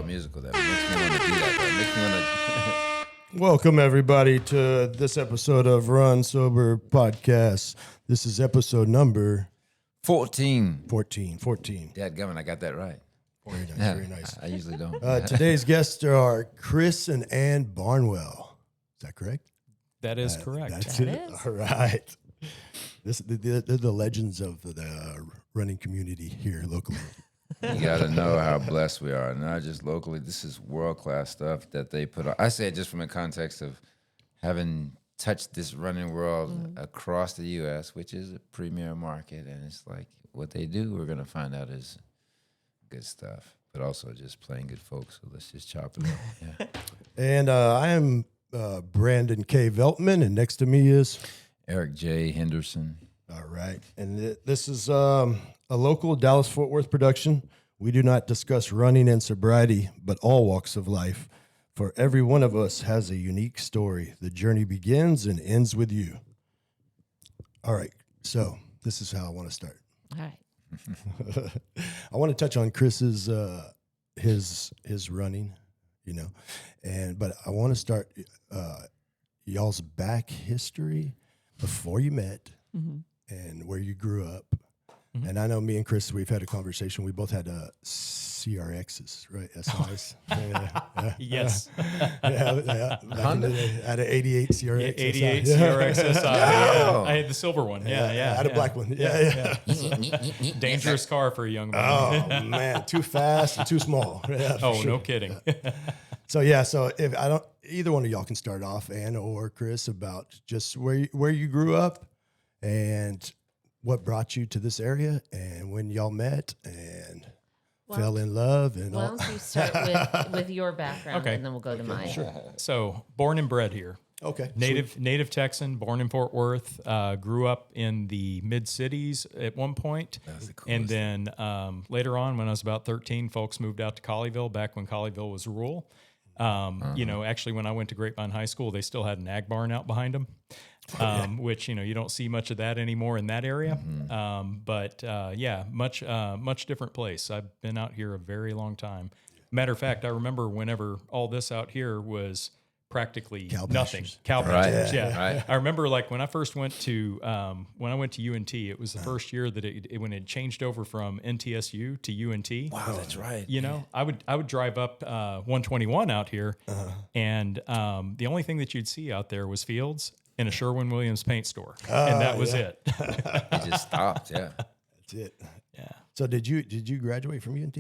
all musical. That makes me want to do that. Though. It makes me want to. Welcome, everybody, to this episode of Runs0b3r podcast. This is episode number 14. 14. Dadgummit, I got that right. Very nice, very nice. I usually don't. Today's guests are Chris and Ann Barnwell. Is that correct? That is correct. That's That it. is. All right. They're the legends of the running community here locally. You got to know how blessed we are, not just locally. This is world-class stuff that they put on. I say it just from the context of having touched this running world across the U.S., which is a premier market, and it's like what they do, we're going to find out is good stuff, but also just plain good folks, so let's just chop it up. Yeah. And I am Brandon K. Veltman, and next to me is... Eric J. Henderson. All right. And this is a local Dallas-Fort Worth production. We do not discuss running and sobriety, but all walks of life. For every one of us has a unique story. The journey begins and ends with you. All right. So this is how I want to start. All right. I want to touch on Chris's his running, but I want to start y'all's back history before you met and where you grew up. And I know me and Chris, we've had a conversation. We both had CRXs, right? SIs. Yes. Yeah. Honda? Had an 88 CRX. 88 SI. CRX SI. No. I had the silver one. Yeah. I had a black one. Yeah. Dangerous car for a young man. Oh, man. Too fast and too small. Yeah, for Oh, sure. no kidding. So if I don't, either one of y'all can start off, Ann or Chris, about just where you grew up and what brought you to this area and when y'all met and fell in love and Why all. don't you start with your background, Okay. and then we'll go to mine. Sure. So, born and bred here. Okay. Native Texan, born in Fort Worth, grew up in the mid-cities at one point. That's the coolest. And then later on, when I was about 13, folks moved out to Colleyville, back when Colleyville was rural. Actually, when I went to Grapevine High School, they still had an ag barn out behind them, which, you don't see much of that anymore in that area. Much different place. I've been out here a very long time. Matter of fact, I remember whenever all this out here was practically Cow nothing. pastures. Cow Right. pastures, yeah. Right. I remember like when I first went to UNT, it was the first year that when it changed over from NTSU to UNT. Wow, that's right. I would drive up 121 out here, and the only thing that you'd see out there was fields and a Sherwin-Williams paint store, and that was it. It just stopped, yeah. That's it. Yeah. So did you graduate from UNT?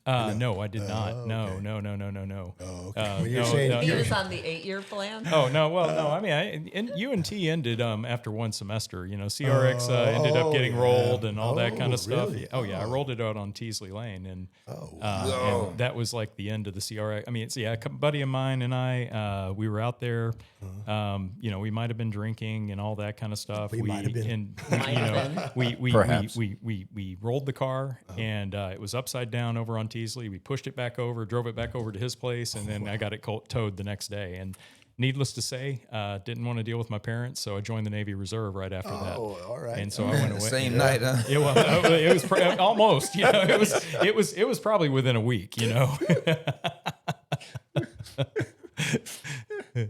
No, I did not. No. okay. No. Oh, okay. Well, you're saying He was on the 8-year plan. Oh no! Well, no. I mean, UNT ended after one semester. CRX ended up getting rolled and all that kind of stuff. Really? Oh yeah, I rolled it out on Teasley Lane, and Whoa. and that was like the end of the CRX. I mean, a buddy of mine and I, we were out there. We might have been drinking and all that kind of stuff. We might have been. And we Perhaps. we rolled the car, and it was upside down over on Teasley. We pushed it back over, drove it back over to his place, and then I got it towed the next day. And needless to say, didn't want to deal with my parents, so I joined the Navy Reserve right after that. Oh, all right. And so I went away. Same night, huh? It was almost. It was probably within a week.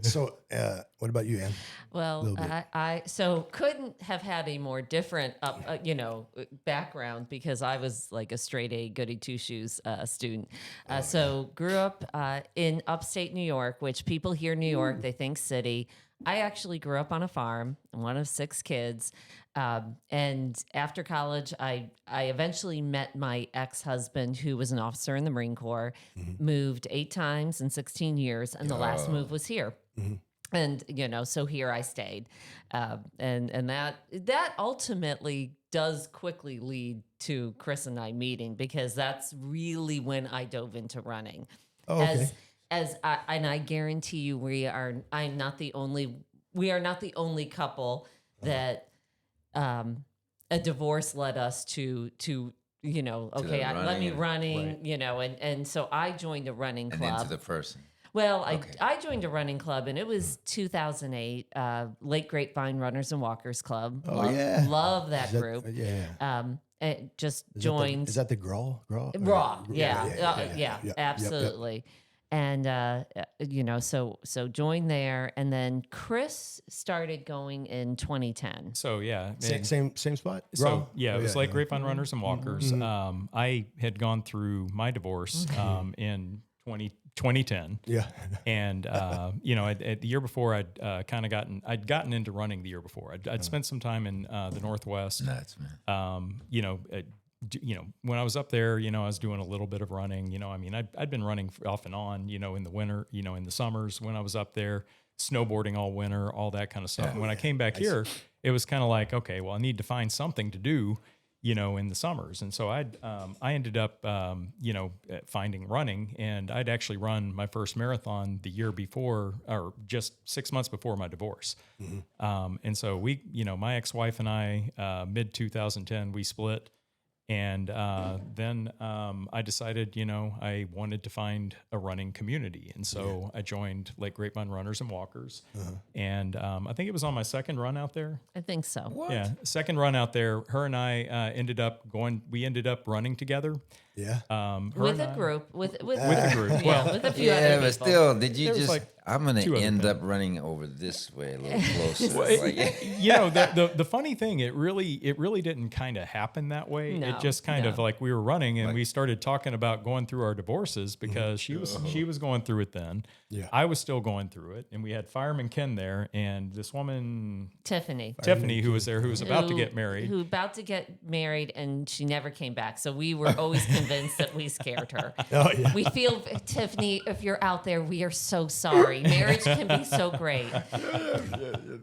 So what about you, Ann? Well, I couldn't have had a more different background because I was like a straight A goody two shoes student. So grew up in upstate New York, which people hear New York, they think city. I actually grew up on a farm, one of 6 kids. And after college, I eventually met my ex-husband, who was an officer in the Marine Corps, moved 8 times in 16 years, and the last move was here. And, so here I stayed. And that ultimately does quickly lead to Chris and I meeting, because that's really when I dove into running. Oh, okay. And I guarantee you we are not the only couple that a divorce led us to let me running, right. and so I joined a running And club. then to the person. Well, I joined a running club, and it was 2008, Lake Grapevine Runners and Walkers Club. Oh, yeah. Love that group. Yeah. It just Is joined. Is that the Grawl? Raw, Yeah, yeah, absolutely. And so joined there, and then Chris started going in 2010. So yeah, Same spot? So Grawl? yeah, it was like Grapevine Runners and Walkers. I had gone through my divorce in 2010. Yeah. And at the year before, I'd gotten into running the year before. I'd spent some time in the Northwest. Nuts, man. When I was up there, I was doing a little bit of running. I'd been running off and on, in the winter, in the summers when I was up there, snowboarding all winter, all that kind of stuff. And when I came back here, it was kind of like, okay, well, I need to find something to do, in the summers. And so I ended up, finding running, and I'd actually run my first marathon the year before, or just 6 months before my divorce. And so my ex-wife and I, mid 2010, we split. And then I decided, I wanted to find a running community. And so I joined Lake Grapevine Runners and Walkers. And I think it was on my second run out there. I think so. Yeah, second run out there. Her and I ended up running together. Yeah. With a group. With a group. Yeah, with a few other Yeah, people. but still, did you There was just? like I'm gonna two other end up running over this way a little closer. Well, the funny thing, it really didn't kind of happen that way. No, It just kind of no. like we were running and we started talking about going through our divorces because she was going through it then. Yeah. I was still going through it, and we had Fireman Ken there and this woman Tiffany. who was there, who was about to get married. Who about to get married, and she never came back. So we were always convinced that we scared her. Oh, yeah. We feel, Tiffany, if you're out there, we are so sorry. Marriage can be so great.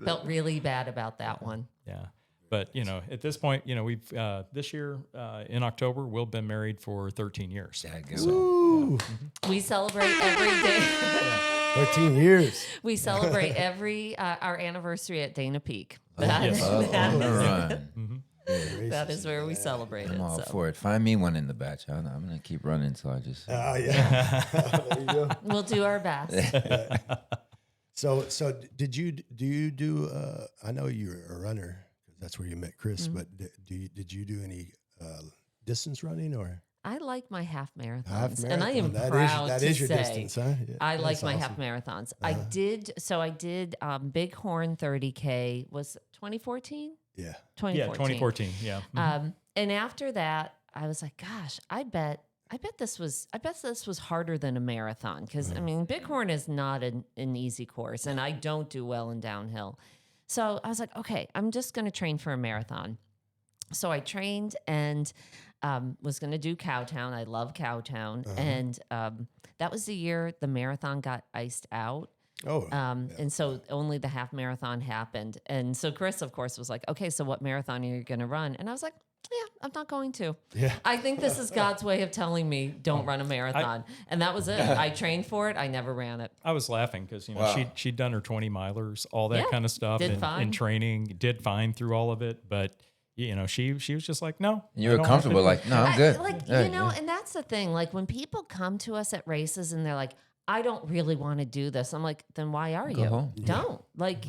Felt really bad about that one. Yeah. But, at this point, we've this year in October, we'll been married for 13 years. Ooh, We celebrate every day. 13 years. We celebrate our anniversary at Dana Peak. On the run. That is where we celebrate it. I'm all So. for it. Find me one in the batch. I'm gonna keep running until I just. Oh, yeah. There you go. We'll do our best. So did you do? I know you're a runner because that's where you met Chris. But did you do any distance running or I like my half marathons, half and I am marathon? proud That to is your say distance, huh? Yeah, I like that's my awesome. half marathons. I did Bighorn 30K was 2014. Yeah. 2014. Yeah, 2014. Yeah. And after that, I was like, gosh, I bet this was harder than a marathon because I mean, Bighorn is not an easy course, and I don't do well in downhill. So I was like, okay, I'm just going to train for a marathon. So I trained and was going to do Cowtown. I love Cowtown, and that was the year the marathon got iced out. Oh. And so only the half marathon happened. And so Chris, of course, was like, okay, so what marathon are you going to run? And I was like, yeah, I'm not going to. Yeah. I think this is God's way of telling me don't run a marathon. And that was it. I trained for it. I never ran it. I was laughing because she'd done her 20 milers, all that Yeah, kind of stuff, did in fine. training, did fine through all of it. But she was just like, no. And you I were don't have to comfortable, do it. like, no, I'm good. And that's the thing. Like when people come to us at races and they're like, I don't really want to do this. I'm like, then why are you? home. Don't. Like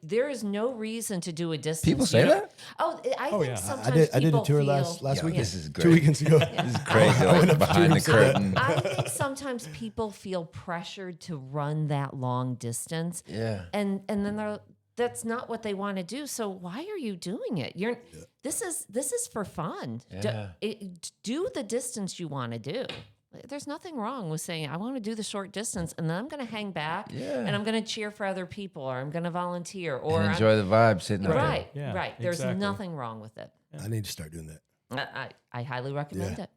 there is no reason to do a distance. People say You don't- that? Oh, I think yeah. sometimes I did a people tour feel, last week. This is great. 2 weekends ago. This is crazy. I went Like up to behind the him, said that. curtain. I think sometimes people feel pressured to run that long distance. Yeah. And then that's not what they want to do. So why are you doing it? This is for fun. Yeah. Do the distance you want to do. There's nothing wrong with saying I want to do the short distance and then I'm going to hang back and I'm going to cheer for other people or I'm going to volunteer or And enjoy the vibe sitting up right, Yeah, right. There's exactly. nothing wrong with it. I need to start doing that. I highly recommend it.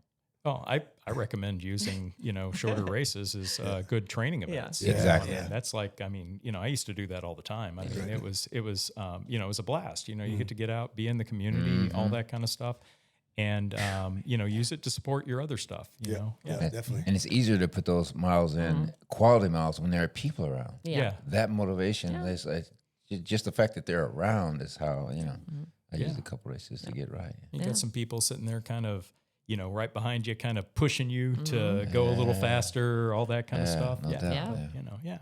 Oh, I recommend using, shorter races as good training events. Yeah. Exactly. And that's like, I used to do it all the time. I mean, it was a blast. You get to get out, be in the community, all that kind of stuff. And, use it to support your other stuff, you know? Yeah, definitely. And it's easier to put those miles in, quality miles, when there are people around. Yeah. That motivation, is like, just the fact that they're around is how, I used a couple races to get right. You got some people sitting there kind of, right behind you, kind of pushing you to go a little faster, all that kind of stuff. no doubt, Yeah.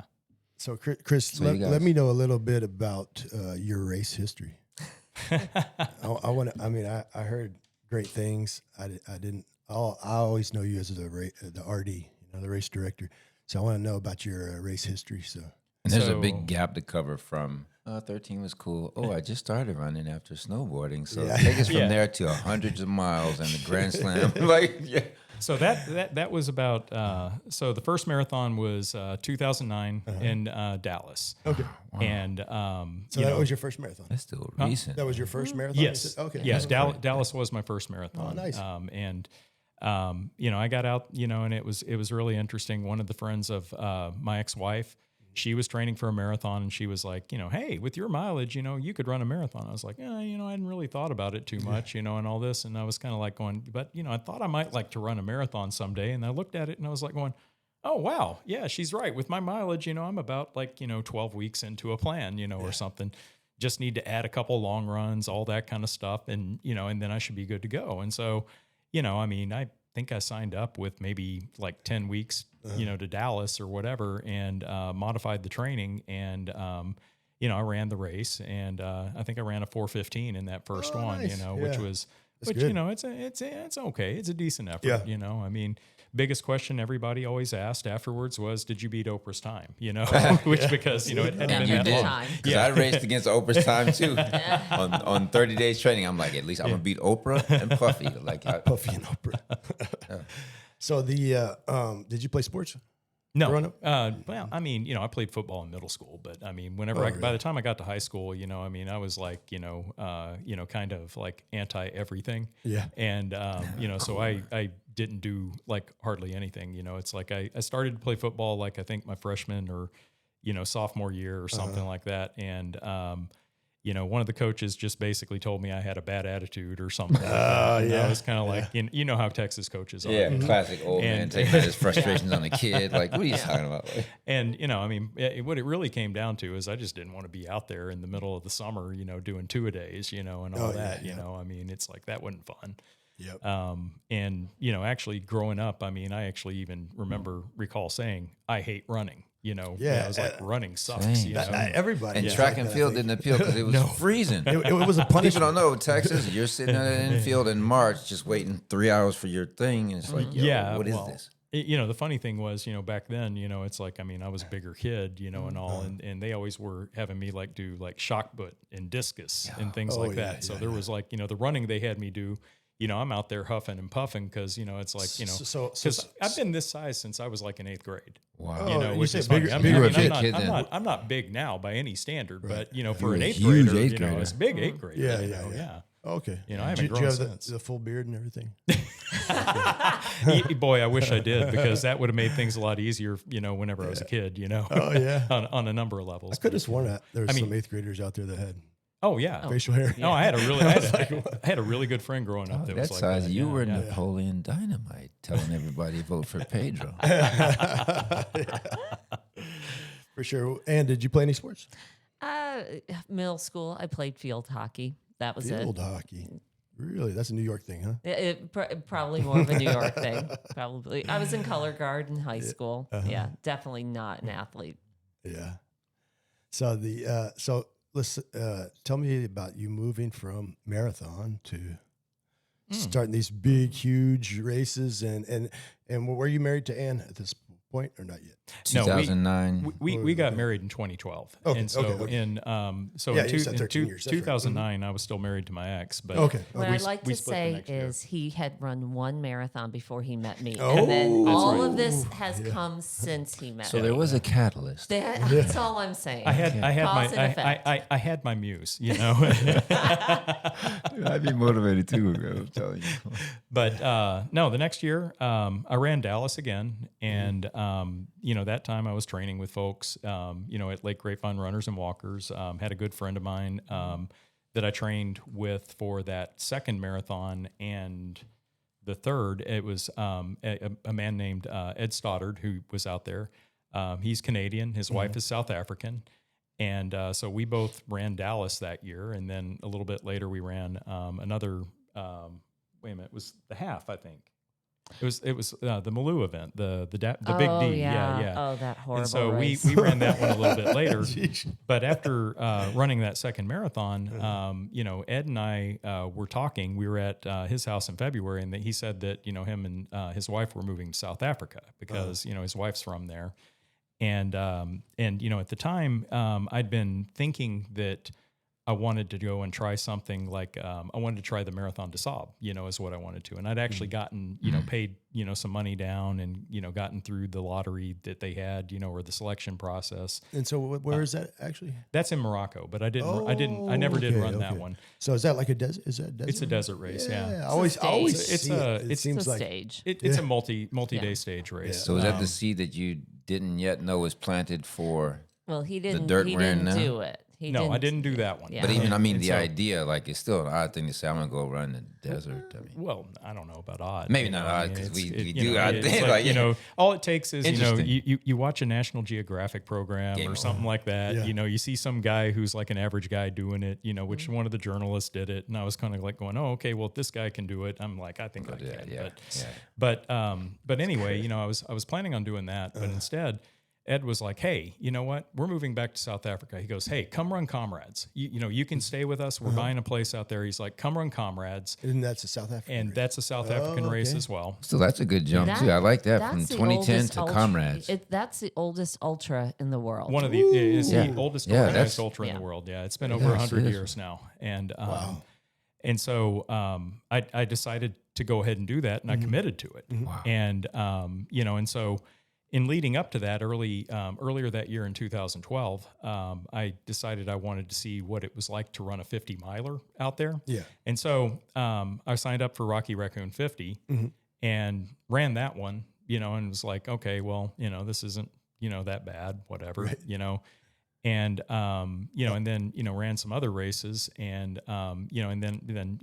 So, Chris, So you let guys- me know a little bit about your race history. I want to. I mean, I heard great things. I didn't. I always know you as the RD, the race director. So I want to know about your race history. So And there's a So- big gap to cover from 13 was cool. Oh, I just started running after snowboarding. So Yeah. take us from Yeah. there to hundreds of miles and the Grand Slam. Like, yeah. So that was about. So the first marathon was 2009 in Dallas, okay, and so that was your first marathon. That's still recent. That was your first marathon. You yes, said? Okay. yes. Dallas was my first marathon. Oh, nice. I got out, and it was really interesting. One of the friends of my ex-wife, she was training for a marathon, and she was like, hey, with your mileage, you could run a marathon. I was like, I hadn't really thought about it too much, and all this. And I was kind of like going, but, I thought I might like to run a marathon someday. And I looked at it and I was like going, oh, wow. Yeah, she's right. With my mileage, I'm about 12 weeks into a plan, or something. Just need to add a couple long runs, all that kind of stuff. And, and then I should be good to go. And so, I think I signed up with maybe 10 weeks, to Dallas or whatever, and modified the training. And, I ran the race, and I think I ran a 4:15 in that first one, nice. which was, That's which, good. it's okay. It's a decent effort, Yeah. Biggest question everybody always asked afterwards was, did you beat Oprah's time? Which because, it hadn't And been you that did long. time. Because I raced against Oprah's time too. On 30 days training, I'm like, at least I'm going to beat Oprah and Puffy. Puffy and Oprah. So did you play sports? No. growing up? Well, I played football in middle school, but whenever by the time I got to high school, I was like, kind of like anti everything. Yeah. And, so I didn't do hardly anything, it's like I started to play football, I think my freshman or, sophomore year or something like that. And, one of the coaches just basically told me I had a bad attitude or something like that. And I was kind of like, how Texas coaches are. Yeah, classic old man And- taking out his frustrations on the kid. Like, what are you talking about? And, what it really came down to is I just didn't want to be out there in the middle of the summer, doing two-a-days, and all that, it's like that wasn't fun. Yep. And, actually growing up, I actually even recall saying, I hate running, I was like, running sucks, Same. Everybody. And is track like and that, I field think. didn't appeal because it was freezing. It was a People punishment. don't know, Texas, you're sitting at an infield in March just waiting 3 hours for your thing. And it's like, yo, what is this? The funny thing was, back then, it's like, I was a bigger kid, and all, and they always were having me do shot put and discus and things like yeah, that. So yeah, there was the running they had me do, I'm out there huffing and puffing because, it's like, because I've been this size since I was in 8th grade. Wow. you Which say is bigger- funny. bigger a big kid then. I'm not big now by any standard, but for were an a 8th huge grader, 8th grader. it's big 8th grader. Yeah, yeah. Okay. I haven't Did you grown have since. the full beard and everything? Boy, I wish I did because that would have made things a lot easier, whenever I was a kid, Oh yeah. on a number of levels. I could have sworn that there was I mean- some 8th graders out there that had Oh yeah. facial hair. No, I had a really good friend growing up that That was like size, that. you Yeah, were yeah. Napoleon Dynamite telling everybody to vote for Pedro. For sure. And did you play any sports? Middle school, I played field hockey. That was Field hockey. Really? That's a New York thing, huh? probably more of a New York thing. Probably. I was in color guard in high school. Yeah, definitely not an athlete. Yeah. So let's tell me about you moving from marathon to starting these big, huge races, and were you married to Ann at this point or not yet? No, 2009. we got married in 2012, Okay, and so okay. in Yeah, you said 13 years, that's right. 2009, I was still married to my ex. But Okay. What we I'd like we to split the say next year. is he had run one marathon before he met me. Oh, and then that's all right. of this has come since he met So me. there was a catalyst. That's all I'm saying. I had Cause and effect. I had my muse, I'd be motivated too, I'm telling you. But no, the next year I ran Dallas again, and that time I was training with folks, at Lake Grapevine Runners and Walkers. Had a good friend of mine that I trained with for that second marathon and the third. It was a man named Ed Stoddard who was out there. He's Canadian. His wife is South African. And so we both ran Dallas that year. And then a little bit later, we ran another wait a minute, it was the half, I think. It was the Malou event, the big Oh, D. yeah. Yeah. Oh, that horrible And so race. we ran that one a little bit later. But after running that second marathon, Ed and I were talking. We were at his house in February, and he said that him and his wife were moving to South Africa because his wife's from there. And at the time, I'd been thinking that I wanted to go and try something like I wanted to try the Marathon des Sables, is what I wanted to. And I'd actually gotten, paid, some money down and, gotten through the lottery that they had, or the selection process. And so where is that actually? That's in Morocco, but I never did run that one. So is that like a desert? Is that a desert? It's a desert race. Yeah. I always It's see it. It seems a like stage. It's a multi-day stage race. So is that the seed that you didn't yet know was planted for? Well, he didn't. dirt He we're in didn't now? do it. I didn't do that one. Yeah. But even, And the so- idea, like, it's still an odd thing to say, I'm going to go run in the desert. Well, I don't know about odd. Maybe not odd, 'cause it's- we do odd it's things, Like, like, all it takes is, Interesting. you watch a National Geographic program Game or over. something like that. Yeah. You see some guy who's like an average guy doing it, which one of the journalists did it. And I was kind of like going, oh, okay, well, if this guy can do it, I'm like, I think I can. yeah. But anyway, I was planning on doing that, but instead, Ed was like, hey, you know what? We're moving back to South Africa. He goes, hey, come run Comrades. You can stay with us. We're buying a place out there. He's like, come run Comrades. and that's a South African. And race. that's a South African race okay. as well. So that's a good jump, too. I like that. From That's the 2010 oldest to ultra- Comrades. That's the oldest ultra in the world. One of the is Yeah. the oldest Yeah, organized that's- ultra in yeah. the world. Yeah, it's been over Yes, 100 it is. years now. And so I decided to go ahead and do that, and I committed to it. Wow. And and so in leading up to that, earlier that year in 2012, I decided I wanted to see what it was like to run a 50 miler out there. Yeah. And so I signed up for Rocky Raccoon 50 and ran that one, and was like, okay, well, this isn't, that bad, whatever, and, and then, ran some other races and, and then,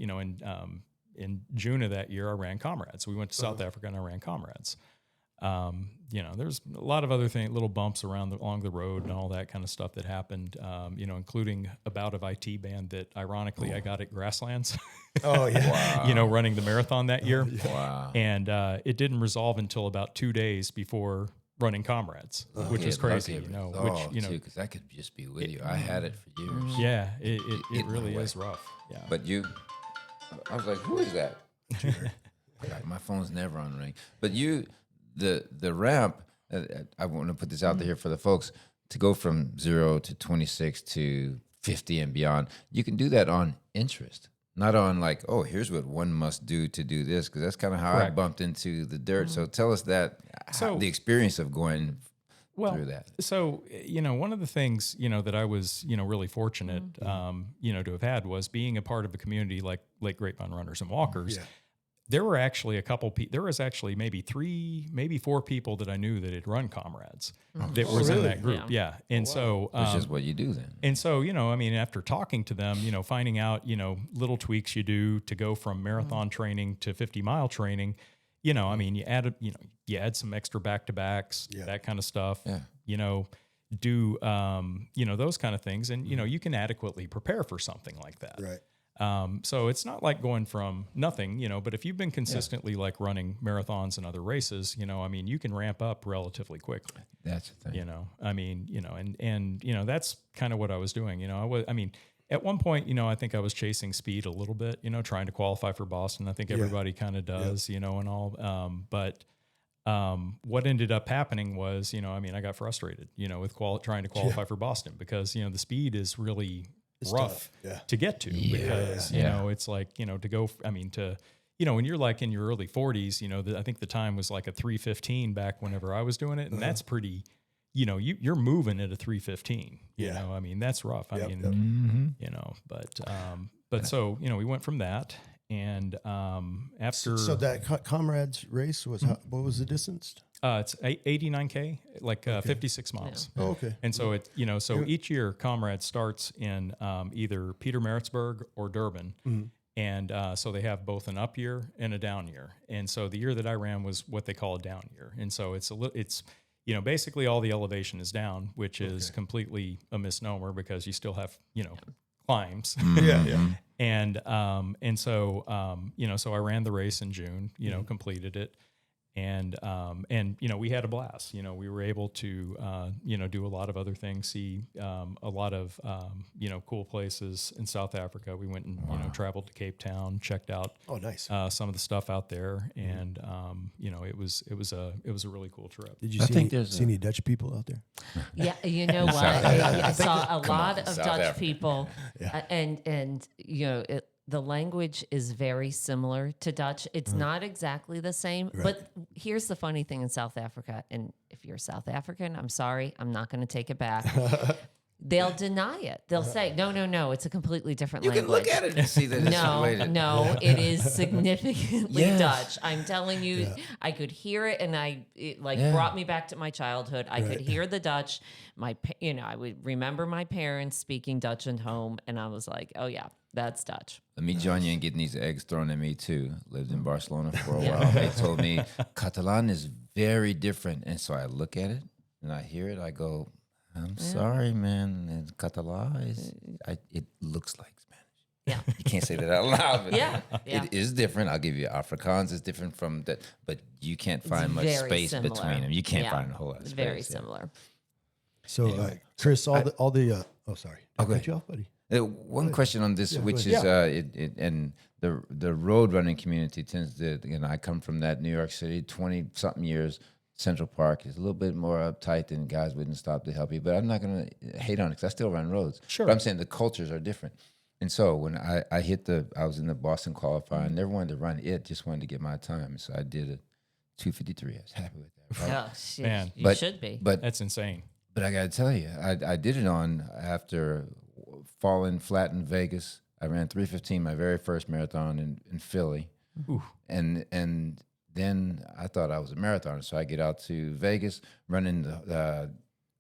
in June of that year, I ran Comrades. We went to South Africa and I ran Comrades. There's a lot of other things, little bumps along the road and all that kind of stuff that happened, including a bout of IT band that ironically I got at Grasslands, Oh yeah. running the marathon that year. Wow. And it didn't resolve until about 2 days before running Comrades, which was crazy, because that could just be with you. I had it for years. yeah, it went really away. is rough. Yeah. But I was like, who is that? God, my phone's never on ring. But the ramp, I want to put this out there for the folks, to go from 0 to 26 to 50 and beyond, you can do that on interest. Not on like, oh, here's what one must do to do this, because that's kind of how I Correct. bumped into the dirt. So tell us that, So- the experience of going through that. So, one of the things, that I was, really fortunate, to have had was being a part of a community like Lake Grapevine Runners and Walkers. Yeah. There were actually there was actually maybe 4 people that I knew that had run Comrades that was in really? that group. Yeah. And so, Which is what you do then. and so, after talking to them, finding out, little tweaks you do to go from marathon training to 50-mile training, you add some extra back-to-backs, that kind of stuff, do, those kind of things. And, you can adequately prepare for something like that. Right. So it's not like going from nothing, but if you've been consistently like running marathons and other races, you can ramp up relatively quickly. That's the thing. And that's kind of what I was doing. At one point, I think I was chasing speed a little bit, trying to qualify for Boston. I think everybody kind of does, and all. But what ended up happening was, I got frustrated, with trying to qualify for Boston because, the speed is really rough to get to because, it's like, to go, when you're like in your early 40s, I think the time was like a 3:15 back whenever I was doing it. And that's pretty, you're moving at a 3:15, that's rough. But so, we went from that and after. So that Comrades race was what was the distance? It's 89K, like 56 miles. Oh, okay. And so so each year Comrade starts in either Pietermaritzburg or Durban. And so they have both an up year and a down year. And so the year that I ran was what they call a down year. And so it's basically all the elevation is down, which is completely a misnomer because you still have, climbs. Yeah. And so so I ran the race in June, completed it. And we had a blast. We were able to do a lot of other things, see a lot of cool places in South Africa. We went and traveled to Cape Town, checked out Nice. some of the stuff out there, and it was a really cool trip. Did you see any Dutch people out there? Yeah, you know what? I saw a lot of South Dutch Africa. people, and the language is very similar to Dutch. It's not exactly the same, but here's the funny thing in South Africa, and if you're South African, I'm sorry, I'm not going to take it back. They'll deny it. They'll say, no, it's a completely different language. You can look at it and see that it's related. No, it is significantly Yes. Dutch. I'm telling you, I could hear it, and it brought me back to my childhood. I could hear the Dutch. I would remember my parents speaking Dutch at home, and I was like, oh yeah, that's Dutch. Let me join you in getting these eggs thrown at me too. Lived in Barcelona for a while. They told me Catalan is very different, and so I look at it and I hear it. I go, I'm sorry, man. And Catalan it looks like Spanish. Yeah. You can't say that out loud. But Yeah. It is different. I'll give you Afrikaans is different from that, but you can't find much very space similar. between them. You can't Yeah. find a whole lot of It's space. very yeah. similar. So, Chris, all the sorry. go Cut ahead. you off, buddy. One question on this, which is and the road running community tends to, I come from that New York City, 20-something years. Central Park is a little bit more uptight and guys wouldn't stop to help you. But I'm not going to hate on it because I still run roads. Sure. But I'm saying the cultures are different. And so when I was in the Boston qualifier, I never wanted to run it, just wanted to get my time. So I did a 2:53. I was happy with that. Right? Oh, shit. Man. You should be. But That's insane. But I got to tell you, I did it on after falling flat in Vegas. I ran 3:15, my very first marathon in Philly. Ooh. And then I thought I was a marathoner. So I get out to Vegas, running the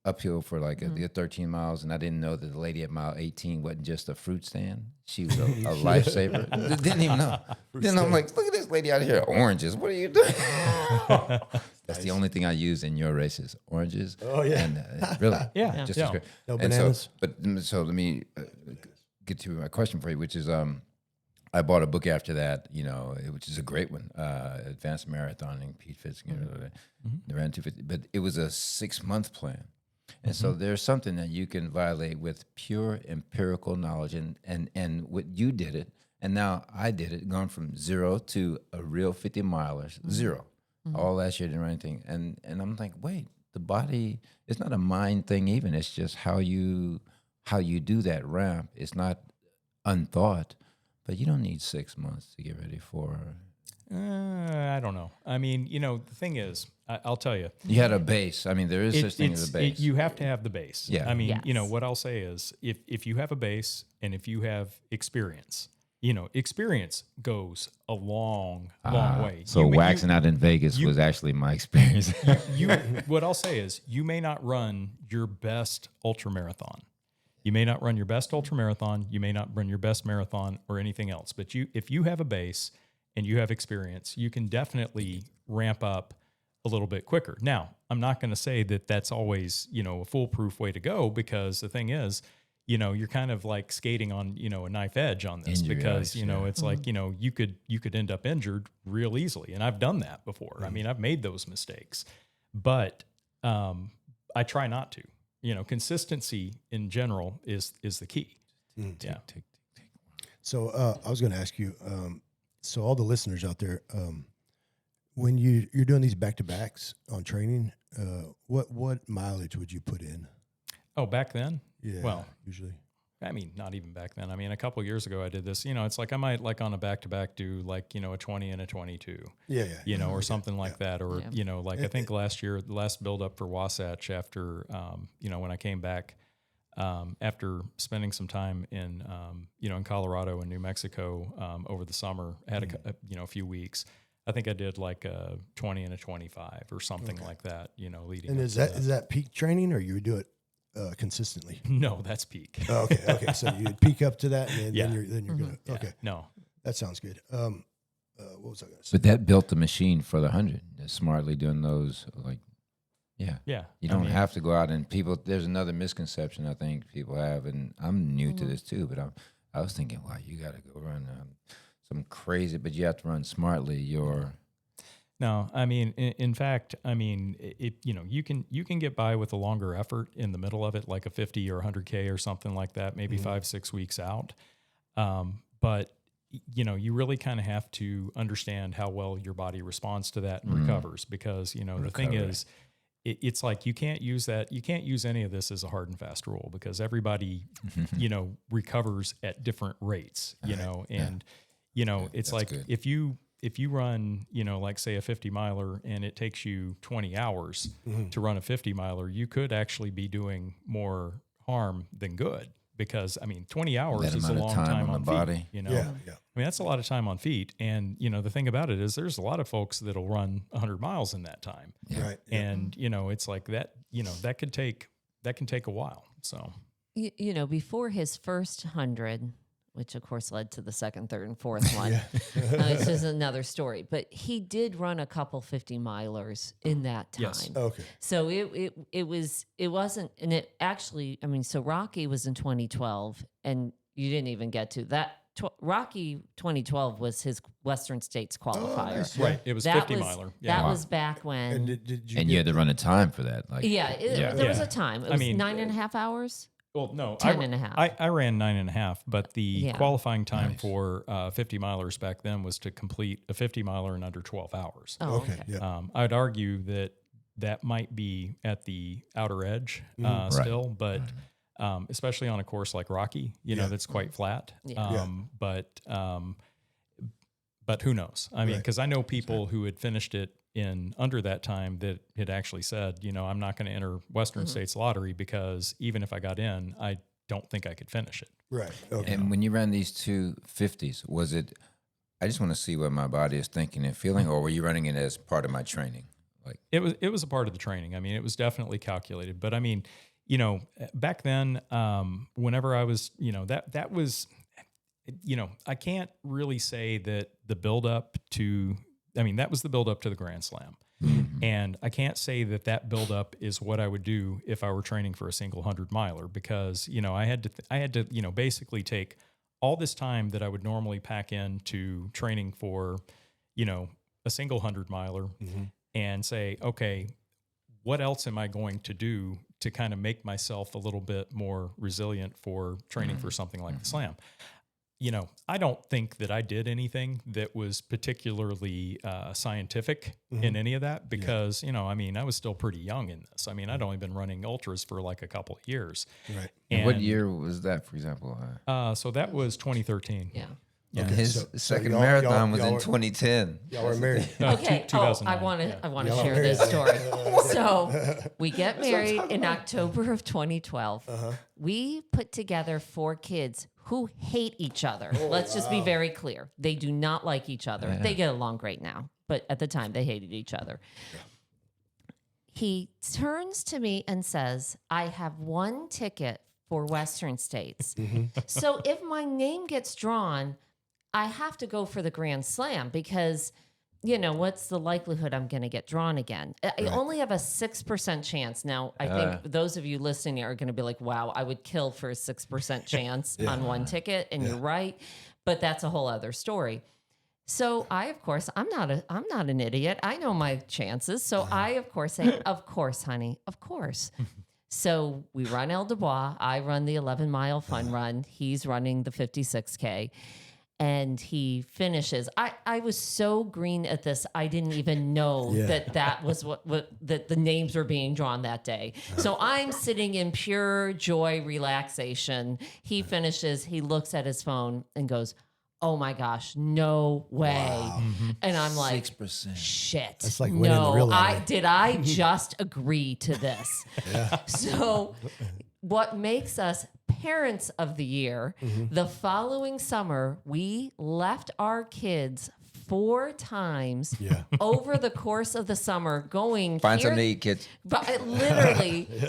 uphill for like the 13 miles. And I didn't know that the lady at mile 18 wasn't just a fruit stand. She was a lifesaver. Didn't even know. Then I'm like, look at this lady out here, oranges. What are you doing? That's the only thing I use in your races, oranges. Oh, yeah. And really, Yeah. just Yeah. as great. No And bananas? so let me get to my question for you, which is I bought a book after that, which is a great one, Advanced Marathoning, Pete Fitz, they ran 250, but it was a 6-month plan. And so there's something that you can violate with pure empirical knowledge, and what you did it, and now I did it, gone from 0 to a real 50 milers, 0. All last year didn't run anything, and I'm like, wait, the body, it's not a mind thing even. It's just how you do that ramp. It's not unthought, but you don't need 6 months to get ready for. I don't know. I mean, the thing is, I'll tell you. You had a base. I mean, there is such thing as a base. You have to have the base. Yeah. I mean, Yes. what I'll say is if you have a base and if you have experience, experience goes a long way. So You may- waxing out in Vegas was actually my experience. what I'll say is you may not run your best ultra marathon. You may not run your best ultra marathon. You may not run your best marathon or anything else. But if you have a base and you have experience, you can definitely ramp up a little bit quicker. Now, I'm not going to say that that's always, a foolproof way to go, because the thing is, you're kind of like skating on, a knife edge on this. Injury because, ice, yeah. it's like, you could end up injured real easily. And I've done that before. I mean, I've made those mistakes, but I try not to. Consistency in general is the key. Yeah. So I was going to ask you, so all the listeners out there, when you're doing these back-to-backs on training, what mileage would you put in? Oh, back then? Yeah, Well, usually. I mean, not even back then. I mean, a couple of years ago, I did this. It's like I might on a back-to-back do like, a 20 and a 22. Yeah. Or something like that. Or, I think last year, the last build-up for Wasatch after, when I came back, after spending some time in, in Colorado and New Mexico over the summer, I had a few weeks. I think I did like a 20 and a 25 or something like that, leading. And up is to is that peak training, or you would do it consistently? No, that's peak. Oh, okay. So you peak up to that, and Yeah. then you're gonna. Yeah. Okay, No. that sounds good. What was I going to say? But that built the machine for the 100. Smartly doing those, like, Yeah. Yeah. You don't have to go out and there's another misconception I think people have, and I'm new to this too, but I was thinking, wow, you got to go run some crazy, but you have to run smartly. No, I mean, in fact, I mean, you can get by with a longer effort in the middle of it, like a 50 or 100K or something like that, maybe 5-6 weeks out. But you really kind of have to understand how well your body responds to that and recovers, because the thing is, it's like you can't use any of this as a hard and fast rule, because everybody recovers at different rates, and it's like good. if you run, like say a 50 miler and it takes you 20 hours to run a 50 miler, you could actually be doing more harm than good, because 20 hours is a long time on the body. feet, Yeah. I mean, that's a lot of time on feet. And, the thing about it is there's a lot of folks that'll run 100 miles in that time. Yeah. Right. Yeah. And, it's like that, that can take a while. So, before his first 100, which of course led to the second, third, and fourth one, which is another story. But he did run a couple 50 milers in that time. Yes. Okay. So it wasn't, and it actually, so Rocky was in 2012, and you didn't even get to that. Rocky 2012 was his Western States qualifier. Nice. right. It was That 50 was, miler. That was back when. And did you? And you had to run a time for that. Like, there was a time. It was 9.5 hours. Well, no, 10 and a half. I ran 9.5, but the qualifying time Nice. for 50 milers back then was to complete a 50 miler in under 12 hours. Oh, Okay. Yeah. I'd argue that might be at the outer edge still, but especially on a course like Rocky, that's quite flat. Yeah. But who knows? I mean, because I know people who had finished it in under that time that had actually said, I'm not going to enter Western States lottery, because even if I got in, I don't think I could finish it. Right. Okay. And when you ran these 250s, was it, I just want to see what my body is thinking and feeling, or were you running it as part of my training? Like, it was a part of the training. I mean, it was definitely calculated, but I mean, back then, whenever I was, that was, I can't really say that the buildup to, that was the buildup to the Grand Slam. Mm-hmm. And I can't say that buildup is what I would do if I were training for a single 100 miler, because, I had to, basically take all this time that I would normally pack into training for, a single 100 miler and say, okay, what else am I going to do to kind of make myself a little bit more resilient for training for something like the Slam? I don't think that I did anything that was particularly scientific in any of that, because, I was still pretty young in this. I'd only been running ultras for like a couple of years. Right. and what year was that, for example? So that was 2013. Yeah. Yeah. Okay, His so second y'all- marathon was y'all in were- 2010. Y'all were married. Okay. I 2009. want to. Yeah. I want to Y'all share are this story. So we get married in about. October of 2012. We put together 4 kids who hate each other. Let's just be very clear. They do not like each other. Yeah. They get along great now, but at the time they hated each other. He turns to me and says, "I have 1 ticket for Western States. So if my name gets drawn, I have to go for the Grand Slam, because, what's the likelihood I'm going to get drawn again? I only have a 6% chance. Now, I think those of you listening are going to be like, wow, I would kill for a 6% chance on 1 ticket. And you're right. But that's a whole other story. So I, of course, I'm not an idiot. I know my chances. So I, of course, say, of course, honey, of course. So we run El Dubois. I run the 11-mile fun run. He's running the 56K. And he finishes. I was so green at this, I didn't even know that was what that the names were being drawn that day. So I'm sitting in pure joy, relaxation. He finishes. He looks at his phone and goes, "Oh my gosh, no way!" And I'm like, 6%. "Shit, That's like winning the real lottery. did I just agree to this?" So, what makes us Parents of the Year, the following summer, we left our kids 4 times over the course of the summer going Find here, something to eat, kids. but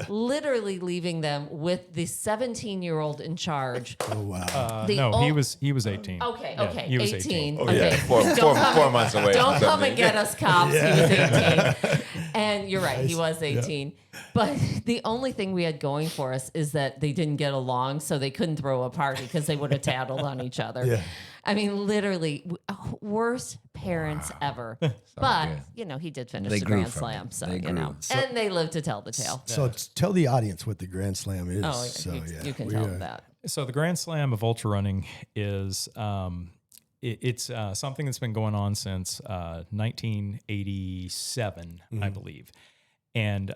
literally leaving them with the 17-year-old in charge. Oh wow. No, he was 18. Okay, Yeah, okay, he was 18. 18. Oh, Okay. yeah. Four months away. Don't from come something. and get us, cops. He was 18. And you're right, he Nice. was 18. But the only thing we had going for us is that they didn't get along, so they couldn't throw a party because they would have tattled on each other. Yeah. I mean, literally, worst parents ever. But, he did finish They the grew Grand from it. Slam, so, They grew. and they lived to tell the tale. So tell the audience what the Grand Slam is. Oh, So, you can we, tell them that. So the Grand Slam of ultra running is it's something that's been going on since 1987, I believe, and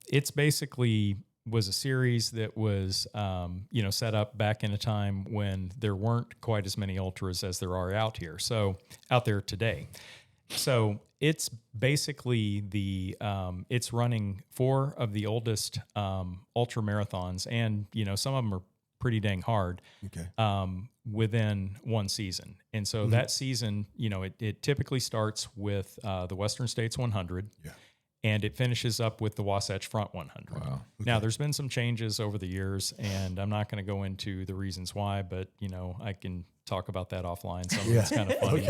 it's basically was a series that was set up back in a time when there weren't quite as many ultras as there are out there today. So it's basically it's running 4 of the oldest ultra marathons, and some of them are pretty dang hard. Okay. Within one season, and so that season, it typically starts with the Western States 100. Yeah. And it finishes up with the Wasatch Front 100. Wow. Now, there's been some changes over the years, and I'm not going to go into the reasons why, but, I can talk about that offline. So it's kind of funny.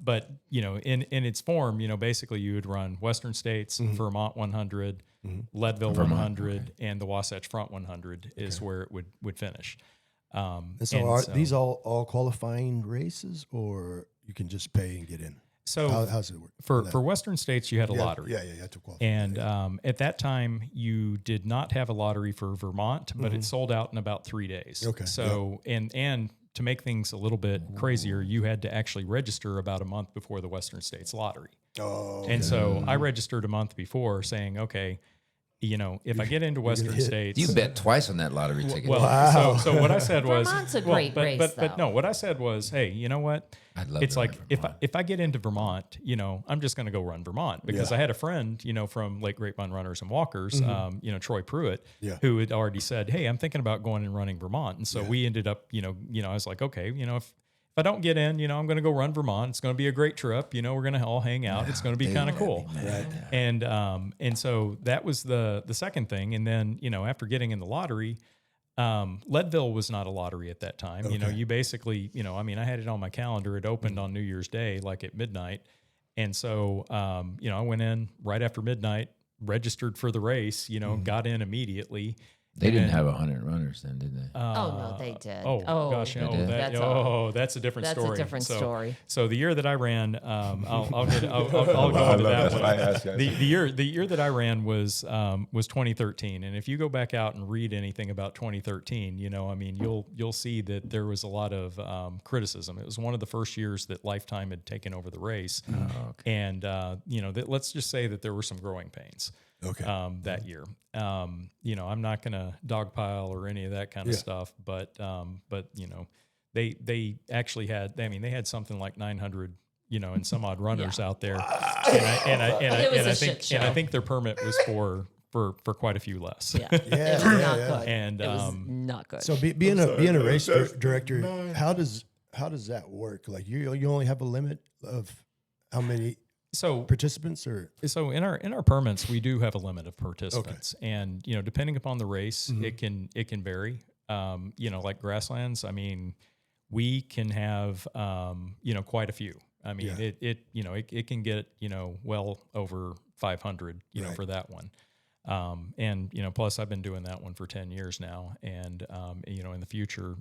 But in its form, basically you would run Western States, Vermont 100, Leadville 100, and the Wasatch Front 100 is where it would finish. And so are these all qualifying races, or you can just pay and get in? So how's it work? For Western States, you had a lottery. Yeah, you have to qualify. And at that time, you did not have a lottery for Vermont, but it sold out in about 3 days. Okay. So, and to make things a little bit crazier, you had to actually register about a month before the Western States lottery. Oh, And so I registered a month before saying, okay, if I get into Western States, You bet twice on that lottery ticket. well, so what I said was, Vermont's a great race, but no, what I said was, hey, you know what? I'd love It's to like run if Vermont. if I get into Vermont, I'm just going to go run Vermont because I had a friend, from Lake Grapevine Runners and Walkers, Troy Pruitt, who had already said, hey, I'm thinking about going and running Vermont, and so we ended up, I was like, okay, if I don't get in, I'm going to go run Vermont. It's going to be a great trip. We're going to all hang out. It's going to be kind of cool. Right. And so that was the second thing. And then, after getting in the lottery, Leadville was not a lottery at that time. Okay. You basically, I had it on my calendar. It opened on New Year's Day, like at midnight. And so, I went in right after midnight, registered for the race, got in immediately. They didn't have 100 runners then, did they? No, they did. Oh gosh, They did? that's a different story. That's a different story. So the year that I ran, I'll go into that one. The year that I ran was 2013, and if you go back out and read anything about 2013, you'll see that there was a lot of criticism. It was one of the first years that Lifetime had taken over the race, and let's just say that there were some growing pains. Okay. That year. I'm not going to dogpile or any of that kind of stuff, but they actually had, they had something like 900, and some odd runners out there. And I think their permit was for quite a few less. Yeah. It was not good. And, it was not good. So being a race director, how does that work? Like you only have a limit of how many participants, or so in our permits we do have a limit of participants, and depending upon the race, it can vary. Like grasslands, we can have quite a plus. It can get well over 500 for that one. And plus I've been doing that one for 10 years now, and in the future,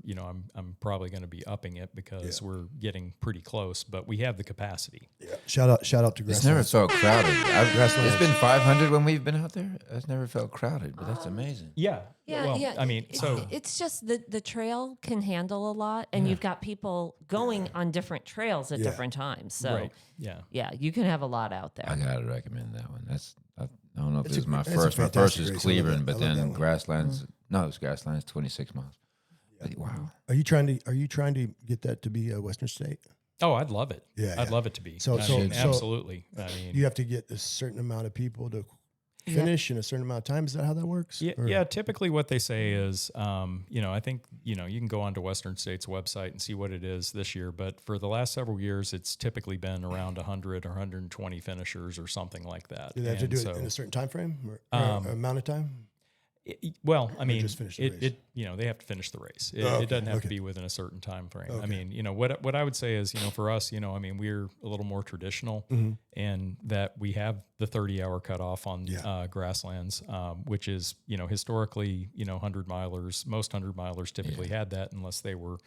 I'm probably going to be upping it because we're getting pretty close, but we have the capacity. Yeah. Shout out to Grasslands. It's never felt crowded. It's been 500 when we've been out there. It's never felt crowded, but that's amazing. Yeah. Well, it's just the trail can handle a lot, and you've got people going on different trails at different times. So right. yeah, you can have a lot out there. I gotta recommend that one. I don't know if It's this is my a first. My fantastic first was race. I love Cleveland, that. but I love that then one. Grasslands. No, it was Grasslands, 26 miles. But, wow. Are you trying to get that to be a Western State? Oh, I'd love it. Yeah, I'd yeah. love it to be. So absolutely. You have to get a certain amount of people to finish in a certain amount of time. Is that how that works? Yeah, Or- yeah. Typically, what they say is, I think you can go onto Western State's website and see what it is this year. But for the last several years, it's typically been around 100 or 120 finishers or something like that. Do they have to And do so, it in a certain time frame or amount of time? Well, I mean, just finish the race? they have to finish the race. okay, It doesn't have to okay. be within a certain time frame. I Okay. mean, what I would say is, for us, I mean, we're a little more traditional and that we have the 30-hour cutoff on grasslands, which is, historically, 100-milers, most 100-milers typically had that unless they were,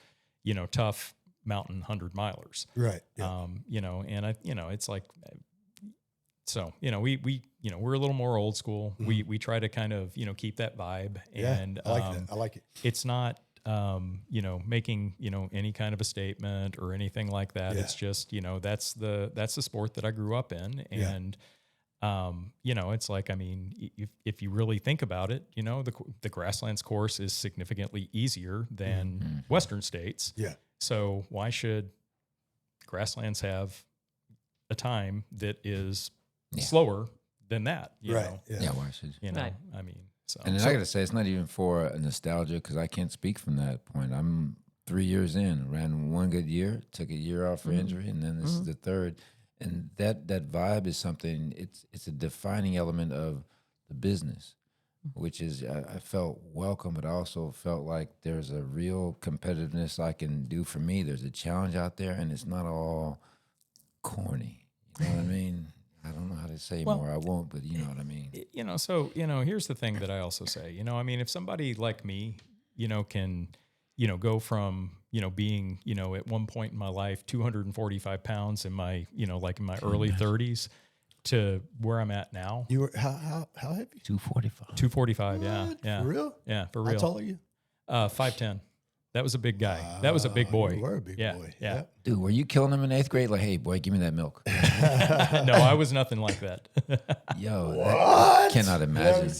tough mountain 100-milers. Right. Yeah. And it's like, so, we're a little more old school. We try to kind of, keep that vibe. And I like that. I like it. it's not, making, any kind of a statement or anything like that. Yeah. It's just, that's the sport that I grew up in. And, it's like, I mean, if you really think about it, the grasslands course is significantly easier than Western states. Yeah. So why should grasslands have a time that is slower than that? You Right. know? Yeah. Yeah, why should you? Right. Right. I mean, so. And then I got to say, it's not even for a nostalgia because I can't speak from that point. I'm 3 years in, ran one good year, took a year off for injury, and then this is the third. And that vibe is something. It's a defining element of the business, which is I felt welcome, but I also felt like there's a real competitiveness I can do for me. There's a challenge out there, and it's not all corny. You know what I mean? I don't know how to say more. I won't, but you know what I mean. So, here's the thing that I also say, I mean, if somebody like me, can, go from, being, at one point in my life, 245 pounds in my, like in my early 30s to where I'm at now. You were how heavy? 245. 245. Yeah. Yeah. For real? Yeah. For How real. tall are you? 5'10". That was a big guy. That was a big boy. You were a big boy. Yeah. Dude, were you killing him in 8th grade? Like, hey, boy, give me that milk. No, I was nothing like that. Yo, I cannot imagine.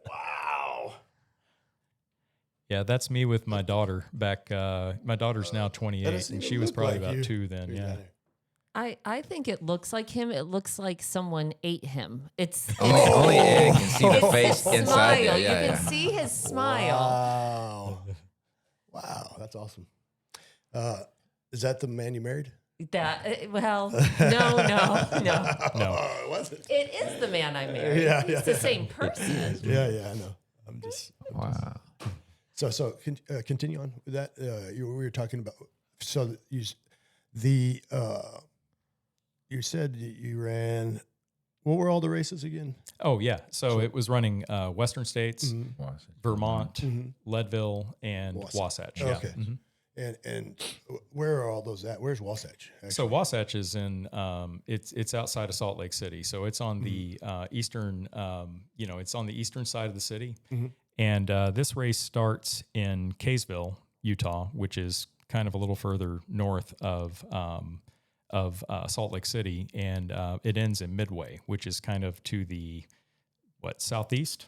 Wow. Yeah, that's me with my daughter back. My daughter's now 28, doesn't and even she was look probably like about you. 2 then. Yeah. I think it looks like him. It looks like someone ate him. It's Only Ed can see the it's face his inside smile. there. You Yeah, can see his smile. Wow. Wow. That's awesome. Is that the man you married? Well, no. Oh, was it? It is the man I married. Yeah, It's yeah. the same person. Yeah, I know. I'm just Wow. so continue on with that. We were talking about you said you ran. What were all the races again? Oh yeah. So it was running Western States, Vermont, Mhm. Leadville, and Wasatch. Yeah. Okay. Mhm. And where are all those at? Where's Wasatch? So Wasatch is in it's outside of Salt Lake City. So it's on the eastern it's on the eastern side of the city. And this race starts in Kaysville, Utah, which is kind of a little further north of Salt Lake City, and it ends in Midway, which is kind of to the southeast.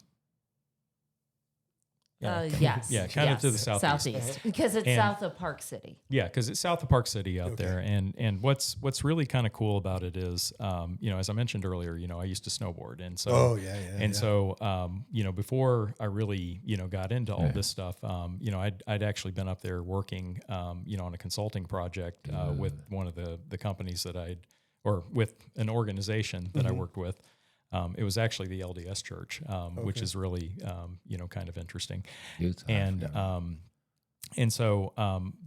Yes. Yeah, kind of to the southeast. Southeast, because it's And- south of Park City. Yeah, because it's south of Park City out there, and what's really kind of cool about it is, as I mentioned earlier, I used to snowboard, and so so before I really got into all this stuff, I'd actually been up there working, on a consulting project with one of the companies that with an organization that I worked with. It was actually the LDS Church, which is really, kind of interesting. And so